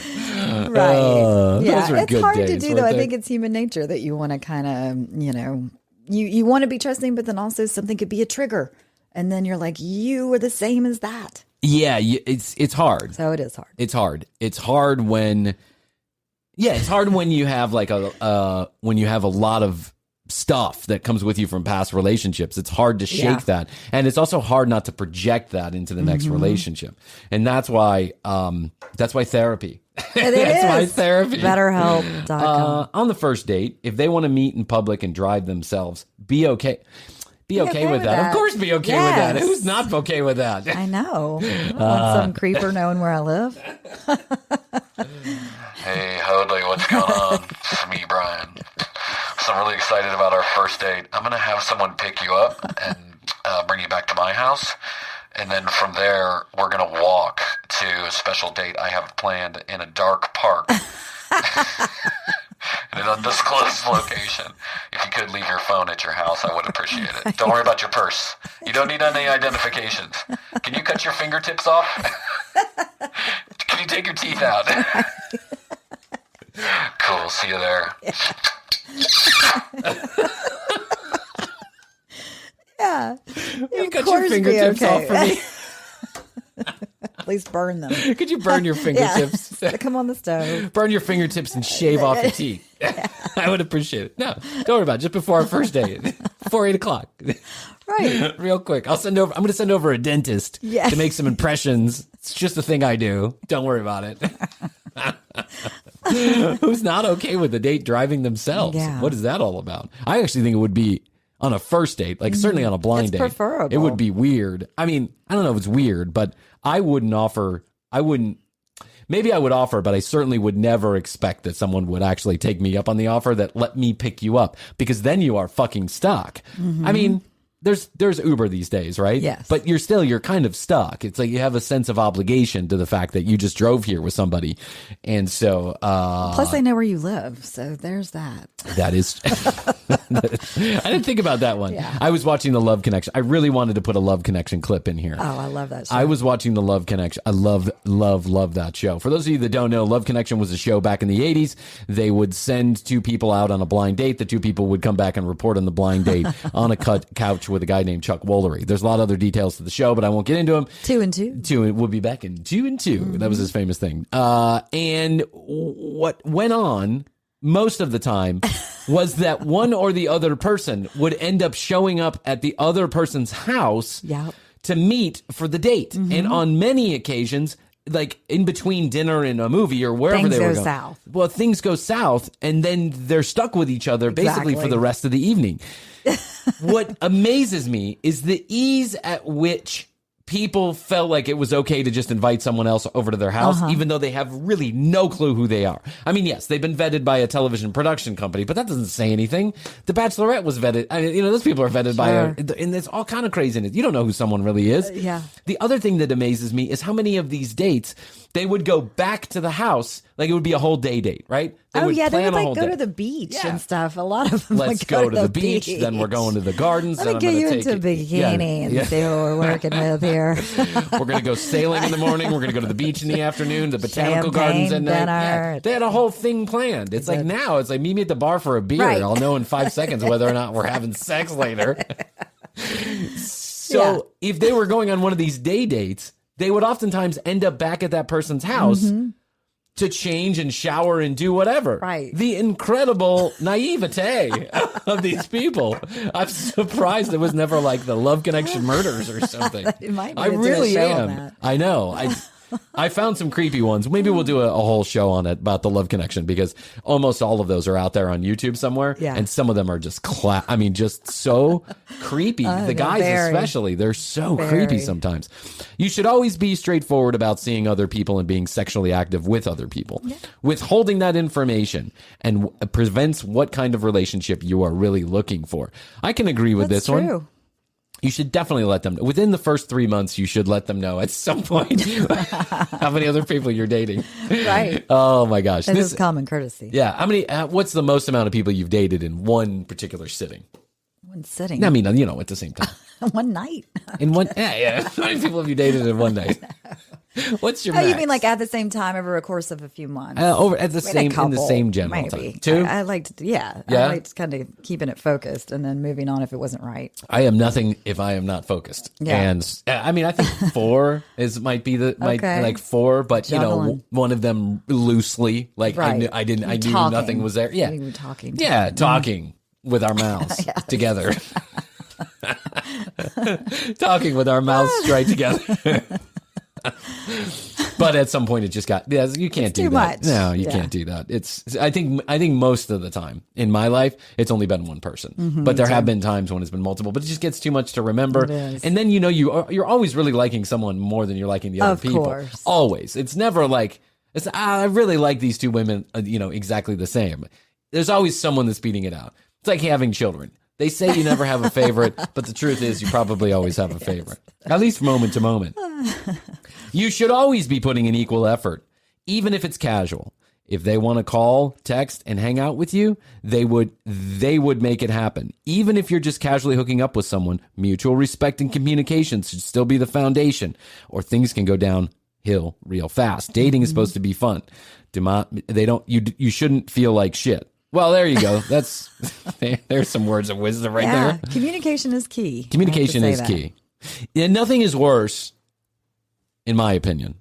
Right. Those were it's good hard days, to do, though. I think it's human nature that you want to kind of, you want to be trusting, but then also something could be a trigger. And then you're like, you were the same as that. Yeah, it's hard. So it is hard. It's hard. It's hard when, it's hard when you have like when you have a lot of stuff that comes with you from past relationships. It's hard to shake that. And it's also hard not to project that into the next relationship. And that's why therapy. That's why therapy. BetterHelp.com. On the first date, if they want to meet in public and drive themselves, be okay. Be okay with that. Of course, be okay with that. Who's not okay with that? I know. I don't want some creeper knowing where I live. Hey, Hoadley, what's going on? It's me, Bryan. So I'm really excited about our first date. I'm going to have someone pick you up and bring you back to my house. And then from there, we're going to walk to a special date I have planned in a dark park. In an undisclosed location. If you could leave your phone at your house, I would appreciate it. Don't worry about your purse. You don't need any identifications. Can you cut your fingertips off? Can you take your teeth out? Cool, see you there. Yeah. You cut your fingertips off for me. At least burn them. Could you burn your fingertips? Stick them on the stove. Burn your fingertips and shave off your teeth. I would appreciate it. No, don't worry about it. Just before our first date. Before 8 o'clock. Right. Real quick. I'm going to send over a dentist to make some impressions. It's just a thing I do. Don't worry about it. Who's not okay with the date driving themselves? Yeah. What is that all about? I actually think it would be on a first date, like certainly on a blind date. Preferable. It would be weird. I mean, I don't know if it's weird, but maybe I would offer, but I certainly would never expect that someone would actually take me up on the offer that let me pick you up, because then you are fucking stuck. Mm-hmm. I mean, there's Uber these days, right? Yes. But you're kind of stuck. It's like you have a sense of obligation to the fact that you just drove here with somebody. And so plus they know where you live, so there's that. That is I didn't think about that one. Yeah. I was watching the Love Connection. I really wanted to put a Love Connection clip in here. Oh, I love that show. I was watching the Love Connection. I love that show. For those of you that don't know, Love Connection was a show back in the 80s. They would send two people out on a blind date. The two people would come back and report on the blind date on a couch with a guy named Chuck Woolery. There's a lot of other details to the show, but I won't get into them. 2 and 2. We'll be back in 2 and 2. That was his famous thing. And what went on most of the time was that one or the other person would end up showing up at the other person's house to meet for the date. And on many occasions, like in between dinner and a movie or wherever they were going. South. Well, things go south, and then they're stuck with each other basically for the rest of the evening. What amazes me is the ease at which people felt like it was okay to just invite someone else over to their house, even though they have really no clue who they are. I mean, yes, they've been vetted by a television production company, but that doesn't say anything. The Bachelorette was vetted. I mean, those people are vetted by and it's all kind of craziness. You don't know who someone really is. The other thing that amazes me is how many of these dates they would go back to the house. Like it would be a whole day date, right? They would like go to the beach and stuff. A lot of them Let's go to the beach. Then we're going to the gardens. Let me get you into a bikini and see what we're working with here. We're going to go sailing in the morning. We're going to go to the beach in the afternoon, the botanical gardens at night. Yeah, they had a whole thing planned. It's like now, it's like meet me at the bar for a beer. I'll know in 5 seconds whether or not we're having sex later. So if they were going on one of these day dates, they would oftentimes end up back at that person's house to change and shower and do whatever. Right. The incredible naivete of these people. I'm surprised it was never like the Love Connection murders or something. It might be I really am. I know. I found some creepy ones. Maybe we'll do a whole show on it about the Love Connection because almost all of those are out there on YouTube somewhere. Yeah. And some of them are just just so creepy. The guys especially, they're so creepy sometimes. You should always be straightforward about seeing other people and being sexually active with other people. Withholding that information and prevents what kind of relationship you are really looking for. I can agree with this one. You should definitely let them know. Within the first 3 months, you should let them know at some point how many other people you're dating. Right. Oh, my gosh. This is common courtesy. Yeah. How many? What's the most amount of people you've dated in one particular sitting? One sitting? I mean, at the same time. One night. In one? Yeah. How many people have you dated in one night? What's your max? You mean like at the same time over a course of a few months? Over at the same in the same general maybe. time. 2? I liked, I liked kind of keeping it focused and then moving on if it wasn't right. I am nothing if I am not focused. Yeah. And I mean, I think 4 might be like 4, but Juggling. one of them loosely, like right. I knew nothing was there. Yeah, we were talking. Yeah, talking with our mouths together. Talking with our mouths straight together. But at some point it just got you can't do too that. Much. No, you can't do that. It's I think most of the time in my life it's only been one person. But there have been times when it's been multiple, but it just gets too much to remember. And then you're always really liking someone more than you're liking the other people. Course. Always. It's never like I really like these two women exactly the same. There's always someone that's beating it out. It's like having children. They say you never have a favorite, but the truth is you probably always have a favorite. At least moment to moment. You should always be putting in equal effort, even if it's casual. If they want to call, text, and hang out with you, they would make it happen. Even if you're just casually hooking up with someone, mutual respect and communication should still be the foundation, or things can go downhill real fast. Dating is supposed to be fun. You shouldn't feel like shit. Well, there you go. There's some words of wisdom right there. Communication is key. Communication is key. And nothing is worse, in my opinion,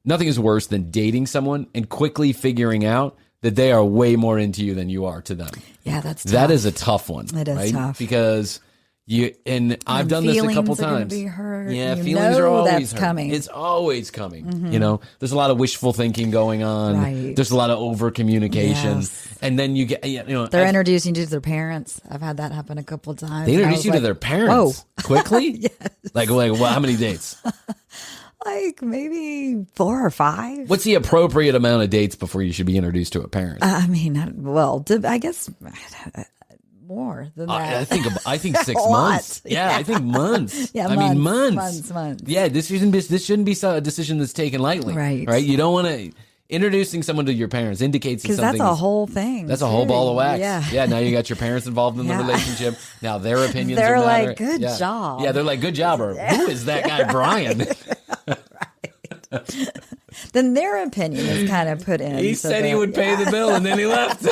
nothing is worse than dating someone and quickly figuring out that they are way more into you than you are to them. Yeah, that's tough. That is a tough one. It is tough. Because I've done this a couple times. Be hurt. Yeah, feelings are always hurt. Coming. It's always coming. There's a lot of wishful thinking going on. Right. There's a lot of over communication. Yes. And then you get, they're introducing you to their parents. I've had that happen a couple of times. They introduce you to their parents quickly? Yes. Like how many dates? Like maybe 4 or 5. What's the appropriate amount of dates before you should be introduced to a parent? I mean, I guess more than that. I think 6 months. Yeah, I think months. Yeah, months. Months. Yeah, this shouldn't be a decision that's taken lightly. Right. You don't want to. Introducing someone to your parents indicates that something. Because that's a whole thing. That's a whole ball of wax. Yeah. Now you got your parents involved in the relationship. Now their opinions they're are matter. like, good job. Yeah, they're like, good job. Or who is that guy, Bryan? Then their opinion is kind of put in. He said he would pay the bill and then he left.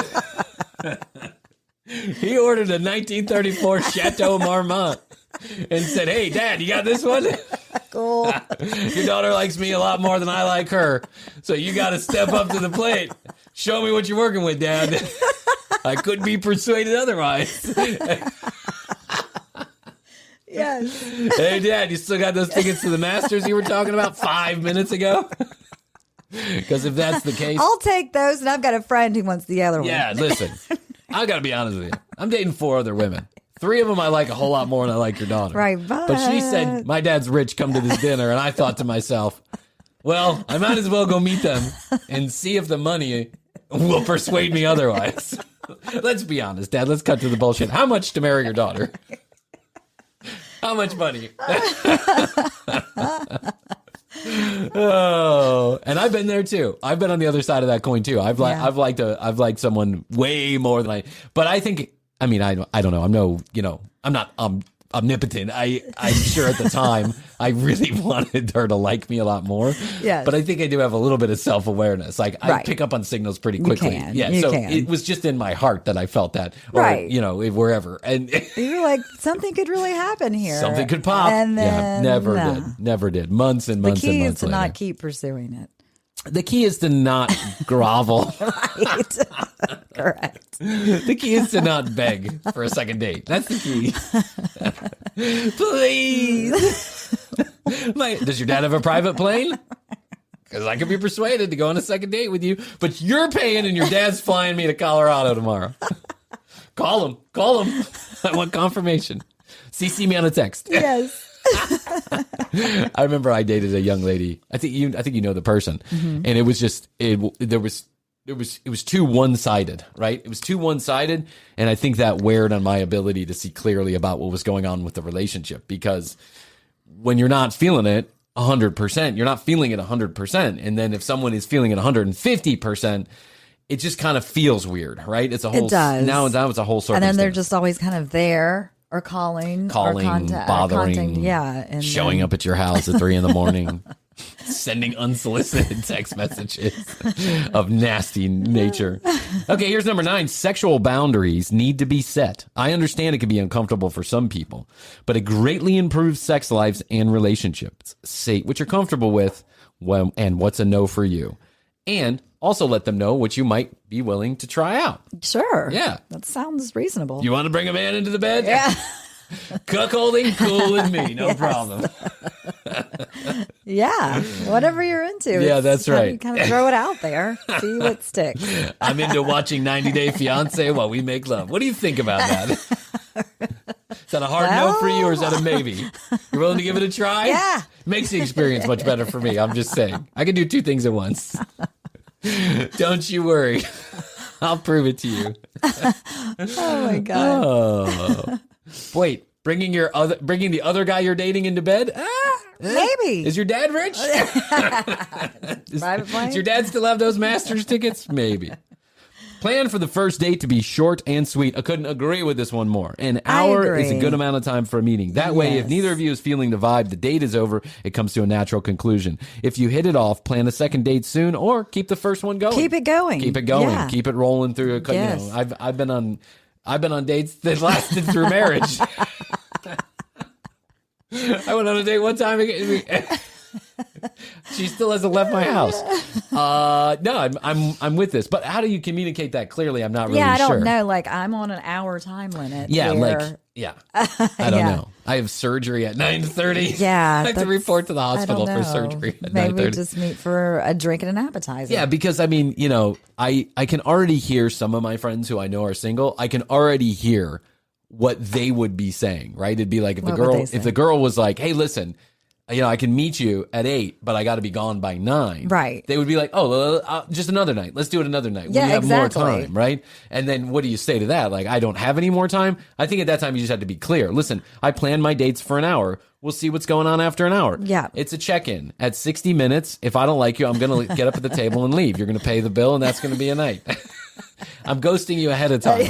He ordered a 1934 Chateau Marmont. and said, hey, Dad, you got this one? Cool. Your daughter likes me a lot more than I like her. So you got to step up to the plate. Show me what you're working with, Dad. I couldn't be persuaded otherwise. Yes. Hey, Dad, you still got those tickets to the Masters you were talking about 5 minutes ago? Because if that's the case... I'll take those, and I've got a friend who wants the other one. Yeah, listen. I got to be honest with you. I'm dating 4 other women. 3 of them I like a whole lot more than I like your daughter. Right, but she said, my dad's rich, come to this dinner. And I thought to myself, well, I might as well go meet them and see if the money will persuade me otherwise. Let's be honest, Dad. Let's cut to the bullshit. How much to marry your daughter? How much money? Oh, and I've been there too. I've been on the other side of that coin too. I've liked someone way more than but I think, I mean, I don't know. I'm not omnipotent. I'm sure at the time I really wanted her to like me a lot more. Yes. But I think I do have a little bit of self-awareness. Like I pick up on signals pretty quickly. You can. It was just in my heart that I felt that, or, right. Wherever. And you're like, something could really happen here. Something could pop. And then, never did. Months and months and months. The key is to later. not keep pursuing it. The key is to not grovel. Right. Correct. The key is to not beg for a second date. That's the key. Please. Does your dad have a private plane? Because I could be persuaded to go on a second date with you, but you're paying and your dad's flying me to Colorado tomorrow. Call him. I want confirmation. CC me on a text. Yes. I remember I dated a young lady. I think you know the person, and it was just it was too one-sided, right? It was too one-sided, and I think that weared on my ability to see clearly about what was going on with the relationship. Because when you're not feeling it 100%, you're not feeling it 100%, and then if someone is feeling it 150%, it just kind of feels weird, right? It's a whole. It does. Now it's a whole circumstance. And then they're just always kind of there. Or calling, bothering, and showing up at your house at 3 a.m, sending unsolicited text messages of nasty nature. Okay, here's number 9. Sexual boundaries need to be set. I understand it can be uncomfortable for some people, but it greatly improves sex lives and relationships. Say what you're comfortable with and what's a no for you. And also let them know what you might be willing to try out. Sure. Yeah. That sounds reasonable. You want to bring a man into the bed? Yeah. Cuckolding, cool with me. No problem. Yeah. Whatever you're into. Yeah, that's right. Kind of throw it out there. See what sticks. I'm into watching 90 Day Fiance while we make love. What do you think about that? Is that a hard no for you, or is that a maybe? You're willing to give it a try? Yeah. Makes the experience much better for me. I'm just saying. I can do 2 things at once. Don't you worry. I'll prove it to you. Oh my God. Oh. Wait, bringing the other guy you're dating into bed? Maybe. Is your dad rich? Private plane? Does your dad still have those Masters tickets? Maybe. Plan for the first date to be short and sweet. I couldn't agree with this one more. An hour is a good amount of time for a meeting. That way, if neither of you is feeling the vibe, the date is over, it comes to a natural conclusion. If you hit it off, plan a second date soon, or keep the first one going. Keep it going. Keep it going. Yeah. Keep it rolling through. Yes. I've been on dates that lasted through marriage. I went on a date one time. She still hasn't left my house. No, I'm with this. But how do you communicate that clearly? I'm not really sure. Yeah, I don't know. Like, I'm on an hour time limit. Yeah, where... I don't know. I have surgery at 9:30. Yeah. I have to report to the hospital for surgery at 9:30. Maybe we just meet for a drink and an appetizer. Yeah, because, I mean, I can already hear some of my friends who I know are single. I can already hear what they would be saying, right? It'd be like if the girl was like, hey, listen, I can meet you at 8, but I got to be gone by 9. Right. They would be like, just another night. Let's do it another night. Yeah, when you have exactly. more time, right? And then what do you say to that? Like, I don't have any more time? I think at that time you just have to be clear. Listen, I plan my dates for an hour. We'll see what's going on after an hour. Yeah. It's a check-in. At 60 minutes, if I don't like you, I'm going to get up at the table and leave. You're going to pay the bill, and that's going to be a night. I'm ghosting you ahead of time.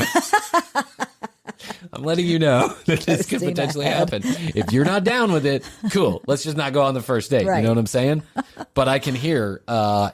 I'm letting you know that this could potentially happen. If you're not down with it, cool. Let's just not go on the first date. Right. You know what I'm saying? But I can hear, I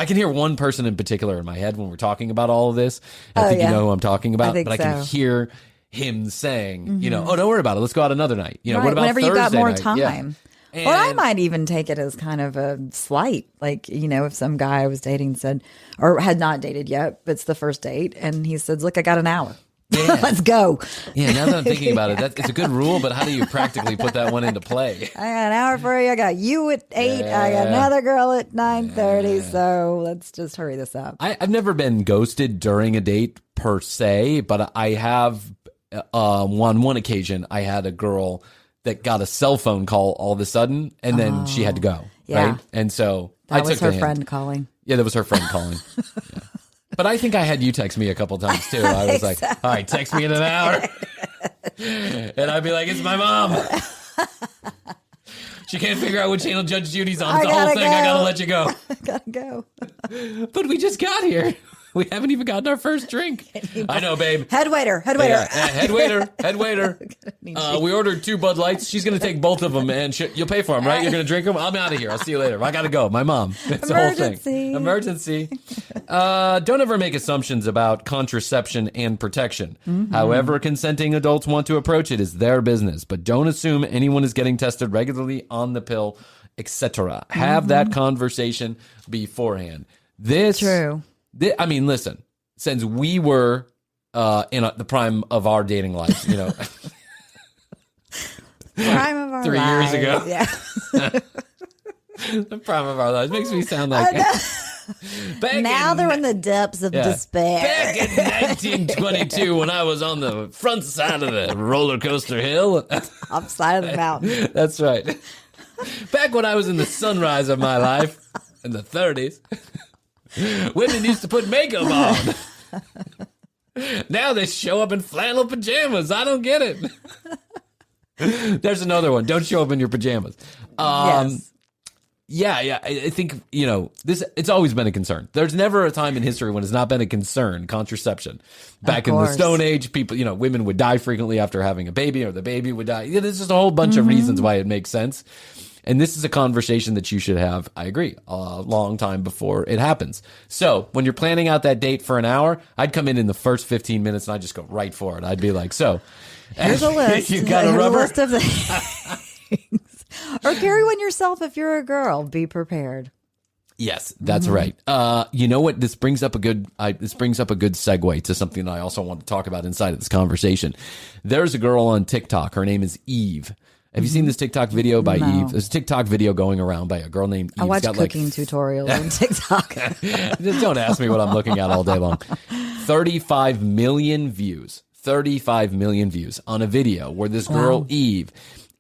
can hear one person in particular in my head when we're talking about all of this. I think you know who I'm talking about. But I can hear him saying, you know, oh, don't worry about it. Let's go out another night. You know, Right, what about whenever Thursday you got more night? time. Yeah. Or I And- might even take it as kind of a slight. Like, you know, if some guy I was dating said, or had not dated yet, but it's the first date, and he says, look, I got an hour. Yeah. Let's go. Yeah, now that I'm thinking about it, it's a good rule, but how do you practically put that one into play? I got an hour for you. I got you at 8. I got another girl at 9:30. So let's just hurry this up. I've never been ghosted during a date per se, but I have on one occasion I had a girl that got a cell phone call all of a sudden, and then she had to go. Yeah. Right, and so That I was took her the hint. friend calling. Yeah, that was her friend calling. Yeah. But I think I had you text me a couple times too. I was like, all right, text me in an hour. And I'd be like, it's my mom. She can't figure out what channel Judge Judy's on. It's the whole thing. Go. I gotta let you go. I gotta go. But we just got here. We haven't even gotten our first drink. I know, babe. Head waiter. Yeah, head waiter. We ordered 2 Bud Lights. She's going to take both of them, and you'll pay for them, right? You're going to drink them? I'm out of here. I'll see you later. I got to go. My mom. It's the whole thing. Emergency. Don't ever make assumptions about contraception and protection. However consenting adults want to approach it is their business, but don't assume anyone is getting tested regularly on the pill, etc. Have that conversation beforehand. True. I mean, listen, since we were in the prime of our dating life, you know, Prime of our 3 years lives. ago. Yeah. The prime of our lives makes me sound like Now they're in the depths of despair. Back in 1922, when I was on the front side of the roller coaster hill. Upside of the mountain. That's right. Back when I was in the sunrise of my life in the 30s. Women used to put makeup on. Now they show up in flannel pajamas. I don't get it. There's another one. Don't show up in your pajamas. Yes. Yeah. I think, you know, it's always been a concern. There's never a time in history when it's not been a concern, contraception. Back in the Stone Age, people, you know, women would die frequently after having a baby, or the baby would die. Yeah, there's just a whole bunch of reasons why it makes sense. And this is a conversation that you should have, I agree, a long time before it happens. So when you're planning out that date for an hour, I'd come in the first 15 minutes and I'd just go right for it. I'd be like, so Here's a list. You got a Here's rubber? a list of things. Or carry one yourself if you're a girl. Be prepared. Yes, that's right. You know what? This brings up a good segue to something that I also want to talk about inside of this conversation. There's a girl on TikTok. Her name is Eve. Have you seen this TikTok video by Eve? There's a TikTok video going around by a girl named Eve. I watch cooking tutorials on TikTok. Just don't ask me what I'm looking at all day long. 35 million views. 35 million views on a video where this girl, Eve,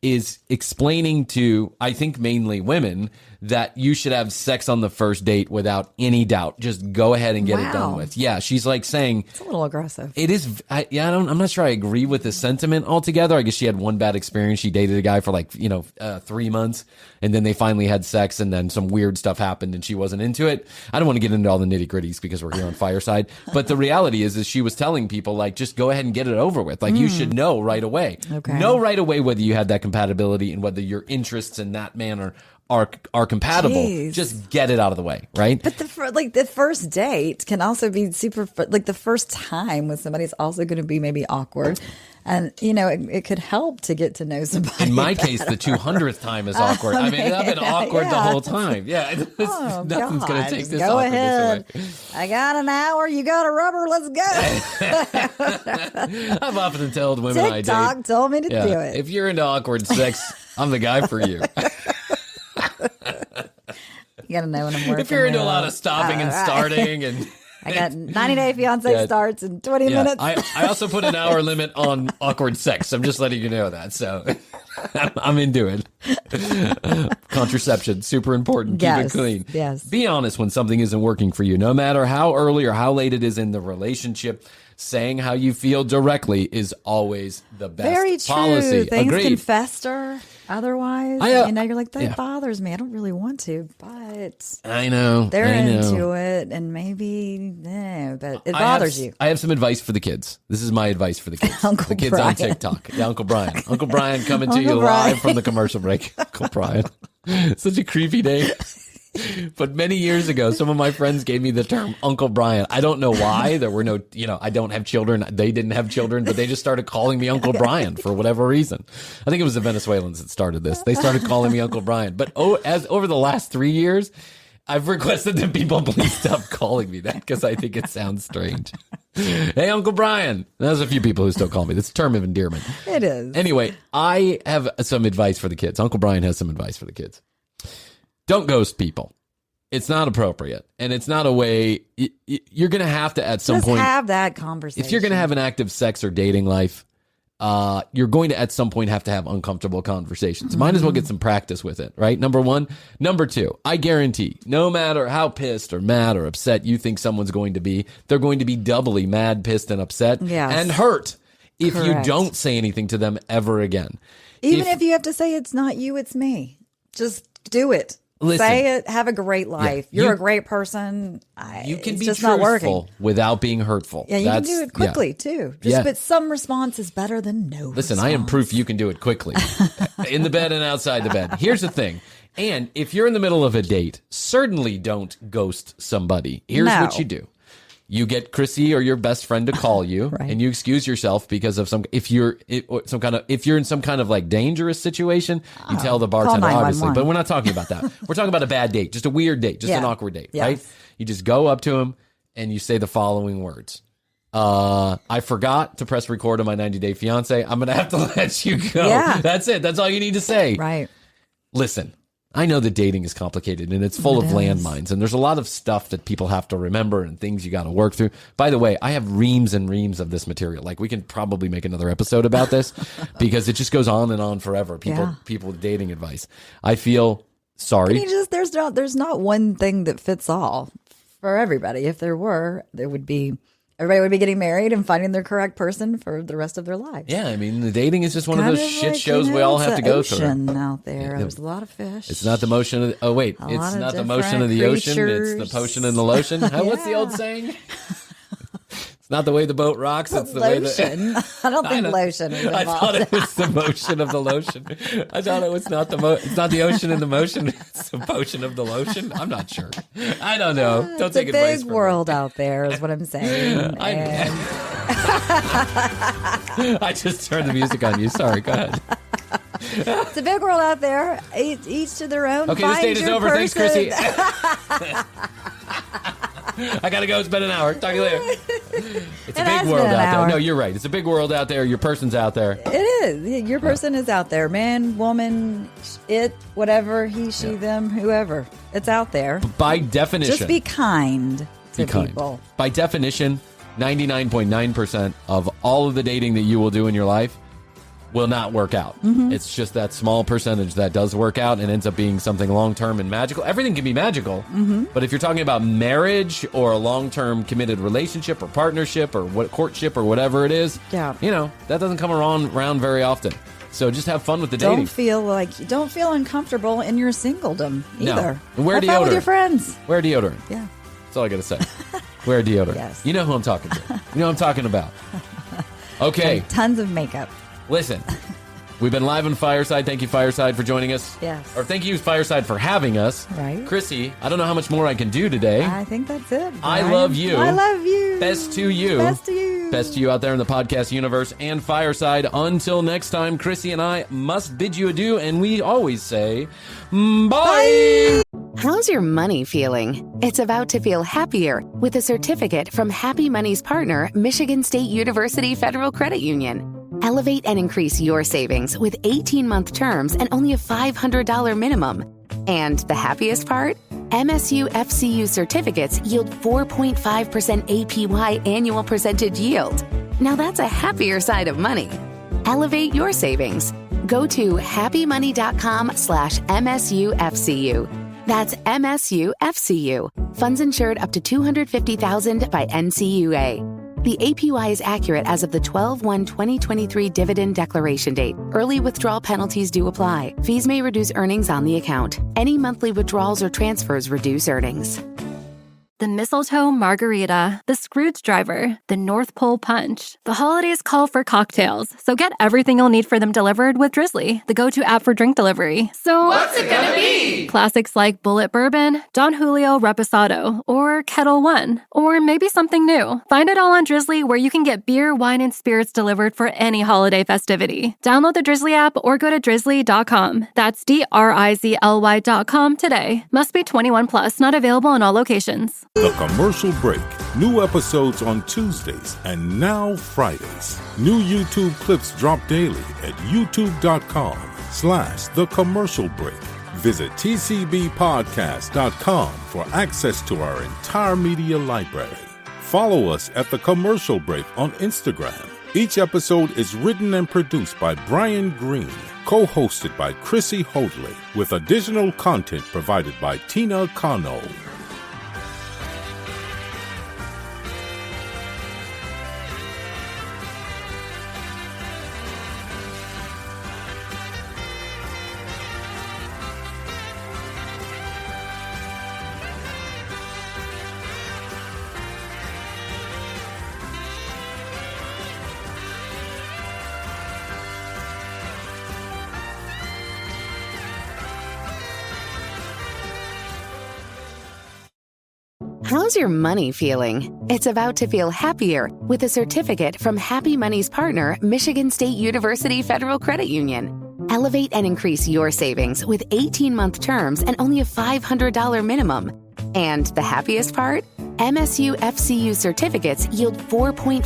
is explaining to, I think mainly women, that you should have sex on the first date without any doubt. Just go ahead and get it done with. Yeah, she's like saying... It's a little aggressive. It is... I'm not sure I agree with the sentiment altogether. I guess she had one bad experience. She dated a guy for 3 months, and then they finally had sex, and then some weird stuff happened, and she wasn't into it. I don't want to get into all the nitty-gritties because we're here on Fireside, but the reality is she was telling people, like, just go ahead and get it over with. Like, you should know right away. Okay. Know right away whether you had that compatibility and whether your interests in that man are compatible. Jeez. Just get it out of the way, right? But the first date can also be super, like the first time with somebody is also going to be maybe awkward. And, you know, it could help to get to know somebody. In my better. case, the 200th time is awkward. I mean, I've been awkward the whole time. Yeah, nothing's going to take this go awkwardness ahead. away. I got an hour. You got a rubber. Let's go. I've often told women I TikTok date. told me to do it. If you're into awkward sex, I'm the guy for you. You got to know when I'm working. If you're into a real lot well. of stopping and starting and... I got 90 Day Fiance starts in 20 minutes. I also put an hour limit on awkward sex. I'm just letting you know that. So I'm into it. Contraception, super important. Keep it clean. Yes. Be honest when something isn't working for you. No matter how early or how late it is in the relationship, saying how you feel directly is always the best Very true. policy. Things Agreed. can fester otherwise. You're like, that bothers me. I don't really want to, but I know. they're I know. into it, and maybe, but it bothers you. I have some advice for the kids. This is my advice for the kids. Uncle the kids Bryan. on TikTok. Yeah, Uncle Bryan. Uncle Bryan coming to Uncle you Bryan. live from the commercial break. Uncle Bryan. Such a creepy name. But many years ago, some of my friends gave me the term Uncle Bryan. I don't know why. There were no, I don't have children. They didn't have children, but they just started calling me Uncle Bryan for whatever reason. I think it was the Venezuelans that started this. They started calling me Uncle Bryan. But as over the last 3 years, I've requested that people please stop calling me that because I think it sounds strange. Hey, Uncle Bryan. There's a few people who still call me. That's a term of endearment. It is. Anyway, I have some advice for the kids. Uncle Bryan has some advice for the kids. Don't ghost people. It's not appropriate. And it's not a way you're going to have to at some point have that conversation. If you're going to have an active sex or dating life, you're going to at some point have to have uncomfortable conversations. Might as well get some practice with it, right? Number one. Number two, I guarantee no matter how pissed or mad or upset you think someone's going to be, they're going to be doubly mad, pissed, and upset and hurt if you don't say anything to them ever again. Even if you have to say it's not you, it's me. Just do it. Listen, say it. Have a great life. You're a great person. You can be just not working. truthful without being hurtful. Yeah, you can do it quickly too. But some response is better than no Listen, response. I am proof you can do it quickly. In the bed and outside the bed. Here's the thing. And if you're in the middle of a date, certainly don't ghost somebody. Here's what you do. You get Krissy or your best friend to call you, and you excuse yourself because of if you're in some kind of like dangerous situation, you tell the bartender, obviously. But we're not talking about that. We're talking about a bad date, just a weird date, just an awkward date, right? You just go up to him and you say the following words. I forgot to press record on my 90-day fiance. I'm going to have to let you go. Yeah. That's it. That's all you need to say. Right. Listen. I know that dating is complicated and it's full of landmines and there's a lot of stuff that people have to remember and things you got to work through. By the way, I have reams and reams of this material. Like we can probably make another episode about this because it just goes on and on forever. People with dating advice. I feel sorry. There's not one thing that fits all for everybody. If there were, everybody would be getting married and finding their correct person for the rest of their lives. Yeah, I mean, the dating is just one of those shit shows we all have to go through. Out there, there's a lot of fish. It's not the motion of it's not the motion of the ocean. It's the potion in the lotion. What's the old saying? It's not the way the boat rocks. It's the lotion. way I don't think lotion is involved. I thought it was the motion of the lotion. I thought it was not it's not the ocean in the motion. It's the potion of the lotion. I'm not sure. I don't know. Don't take advice from me. It's a big world out there is what I'm saying. I just turned the music on you. Sorry. Go ahead. It's a big world out there. Each to their own. Okay, this date is over. Thanks, Krissy. I gotta go. It's been an hour. Talk to you later. It's a big world out there. No, you're right. It's a big world out there. Your person's out there. It is. Your person is out there. Man, woman, it, whatever, he, she, them, whoever. It's out there. By definition. Just be kind to people. By definition, 99.9% of all of the dating that you will do in your life will not work out. Mm-hmm. It's just that small percentage that does work out and ends up being something long-term and magical. Everything can be magical, but if you're talking about marriage or a long-term committed relationship or partnership or courtship or whatever it is, that doesn't come around very often. So just have fun with the dating. Don't feel uncomfortable in your singledom either. No. Wear deodorant. Have fun with your friends. Wear deodorant. Yeah. That's all I got to say. Wear deodorant. Yes. You know who I'm talking to. You know what I'm talking about. Okay. And tons of makeup. Listen, we've been live on Fireside. Thank you, Fireside, for joining us. Yes. Or thank you, Fireside, for having us. Right. Krissy, I don't know how much more I can do today. I think that's it. Bryan. I love you. I love you. Best to you. Best to you. Best to you out there in the podcast universe and Fireside. Until next time, Krissy and I must bid you adieu, and we always say, bye! How's your money feeling? It's about to feel happier with a certificate from Happy Money's partner, Michigan State University Federal Credit Union. Elevate and increase your savings with 18-month terms and only a $500 minimum. And the happiest part? MSU FCU certificates yield 4.5% APY annual percentage yield. Now that's a happier side of money. Elevate your savings. Go to happymoney.com/MSUFCU. That's MSUFCU. Funds insured up to $250,000 by NCUA. The APY is accurate as of the 12/1/2023 dividend declaration date. Early withdrawal penalties do apply. Fees may reduce earnings on the account. Any monthly withdrawals or transfers reduce earnings. the mistletoe margarita, the Scrooge driver, the North Pole punch. The holidays call for cocktails, so get everything you'll need for them delivered with Drizzly, the go-to app for drink delivery. So What's it gonna be? Classics like Bullet Bourbon, Don Julio Reposado, or Kettle One, or maybe something new. Find it all on Drizzly, where you can get beer, wine, and spirits delivered for any holiday festivity. Download the Drizzly app or go to drizzly.com. That's DRIZLY.com today. Must be 21 plus, not available in all locations. The Commercial Break. New episodes on Tuesdays and now Fridays. New YouTube clips drop daily at youtube.com/The Commercial Break. Visit tcbpodcast.com for access to our entire media library. Follow us at The Commercial Break on Instagram. Each episode is written and produced by Bryan Green, co-hosted by Krissy Hoadley, with additional content provided by Tina Cano. How's your money feeling? It's about to feel happier with a certificate from Happy Money's partner, Michigan State University Federal Credit Union. Elevate and increase your savings with 18-month terms and only a $500 minimum. And the happiest part? MSU FCU certificates yield 4.5%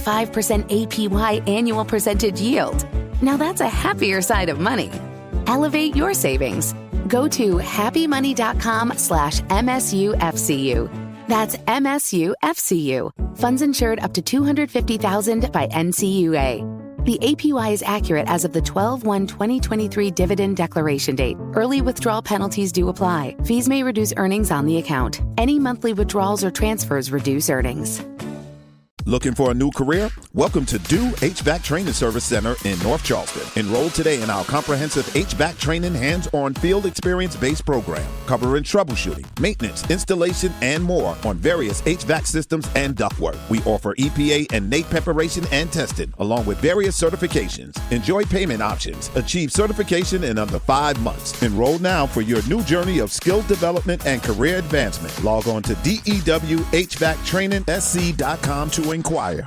APY annual percentage yield. Now that's a happier side of money. Elevate your savings. Go to happymoney.com/MSUFCU. That's MSUFCU. Funds insured up to $250,000 by NCUA. The APY is accurate as of the 12/1/2023 dividend declaration date. Early withdrawal penalties do apply. Fees may reduce earnings on the account. Any monthly withdrawals or transfers reduce earnings. Looking for a new career? Welcome to Do HVAC Training Service Center in North Charleston. Enroll today in our comprehensive HVAC training hands-on field experience-based program, covering troubleshooting, maintenance, installation, and more on various HVAC systems and ductwork. We offer EPA and NAEP preparation and testing, along with various certifications. Enjoy payment options. Achieve certification in under 5 months. Enroll now for your new journey of skill development and career advancement. Log on to DEWHVACTrainingsc.com to inquire.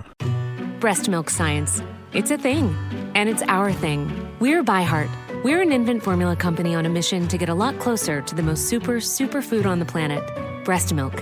Breast milk science. It's a thing, and it's our thing. We're ByHeart. We're an infant formula company on a mission to get a lot closer to the most superfood on the planet, breast milk.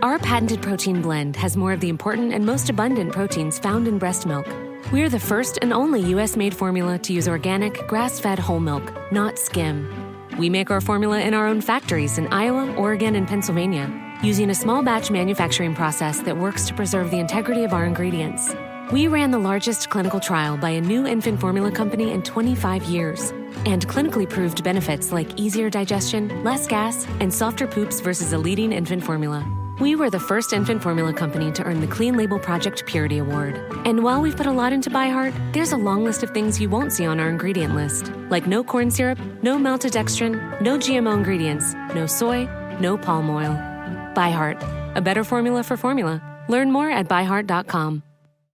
Our patented protein blend has more of the important and most abundant proteins found in breast milk. We're the first and only U.S.-made formula to use organic, grass-fed whole milk, not skim. We make our formula in our own factories in Iowa, Oregon, and Pennsylvania, using a small batch manufacturing process that works to preserve the integrity of our ingredients. We ran the largest clinical trial by a new infant formula company in 25 years, and clinically proved benefits like easier digestion, less gas, and softer poops versus a leading infant formula. We were the first infant formula company to earn the Clean Label Project Purity Award. And while we've put a lot into ByHeart, there's a long list of things you won't see on our ingredient list, like no corn syrup, no maltodextrin, no GMO ingredients, no soy, no palm oil. ByHeart, a better formula for formula. Learn more at byheart.com.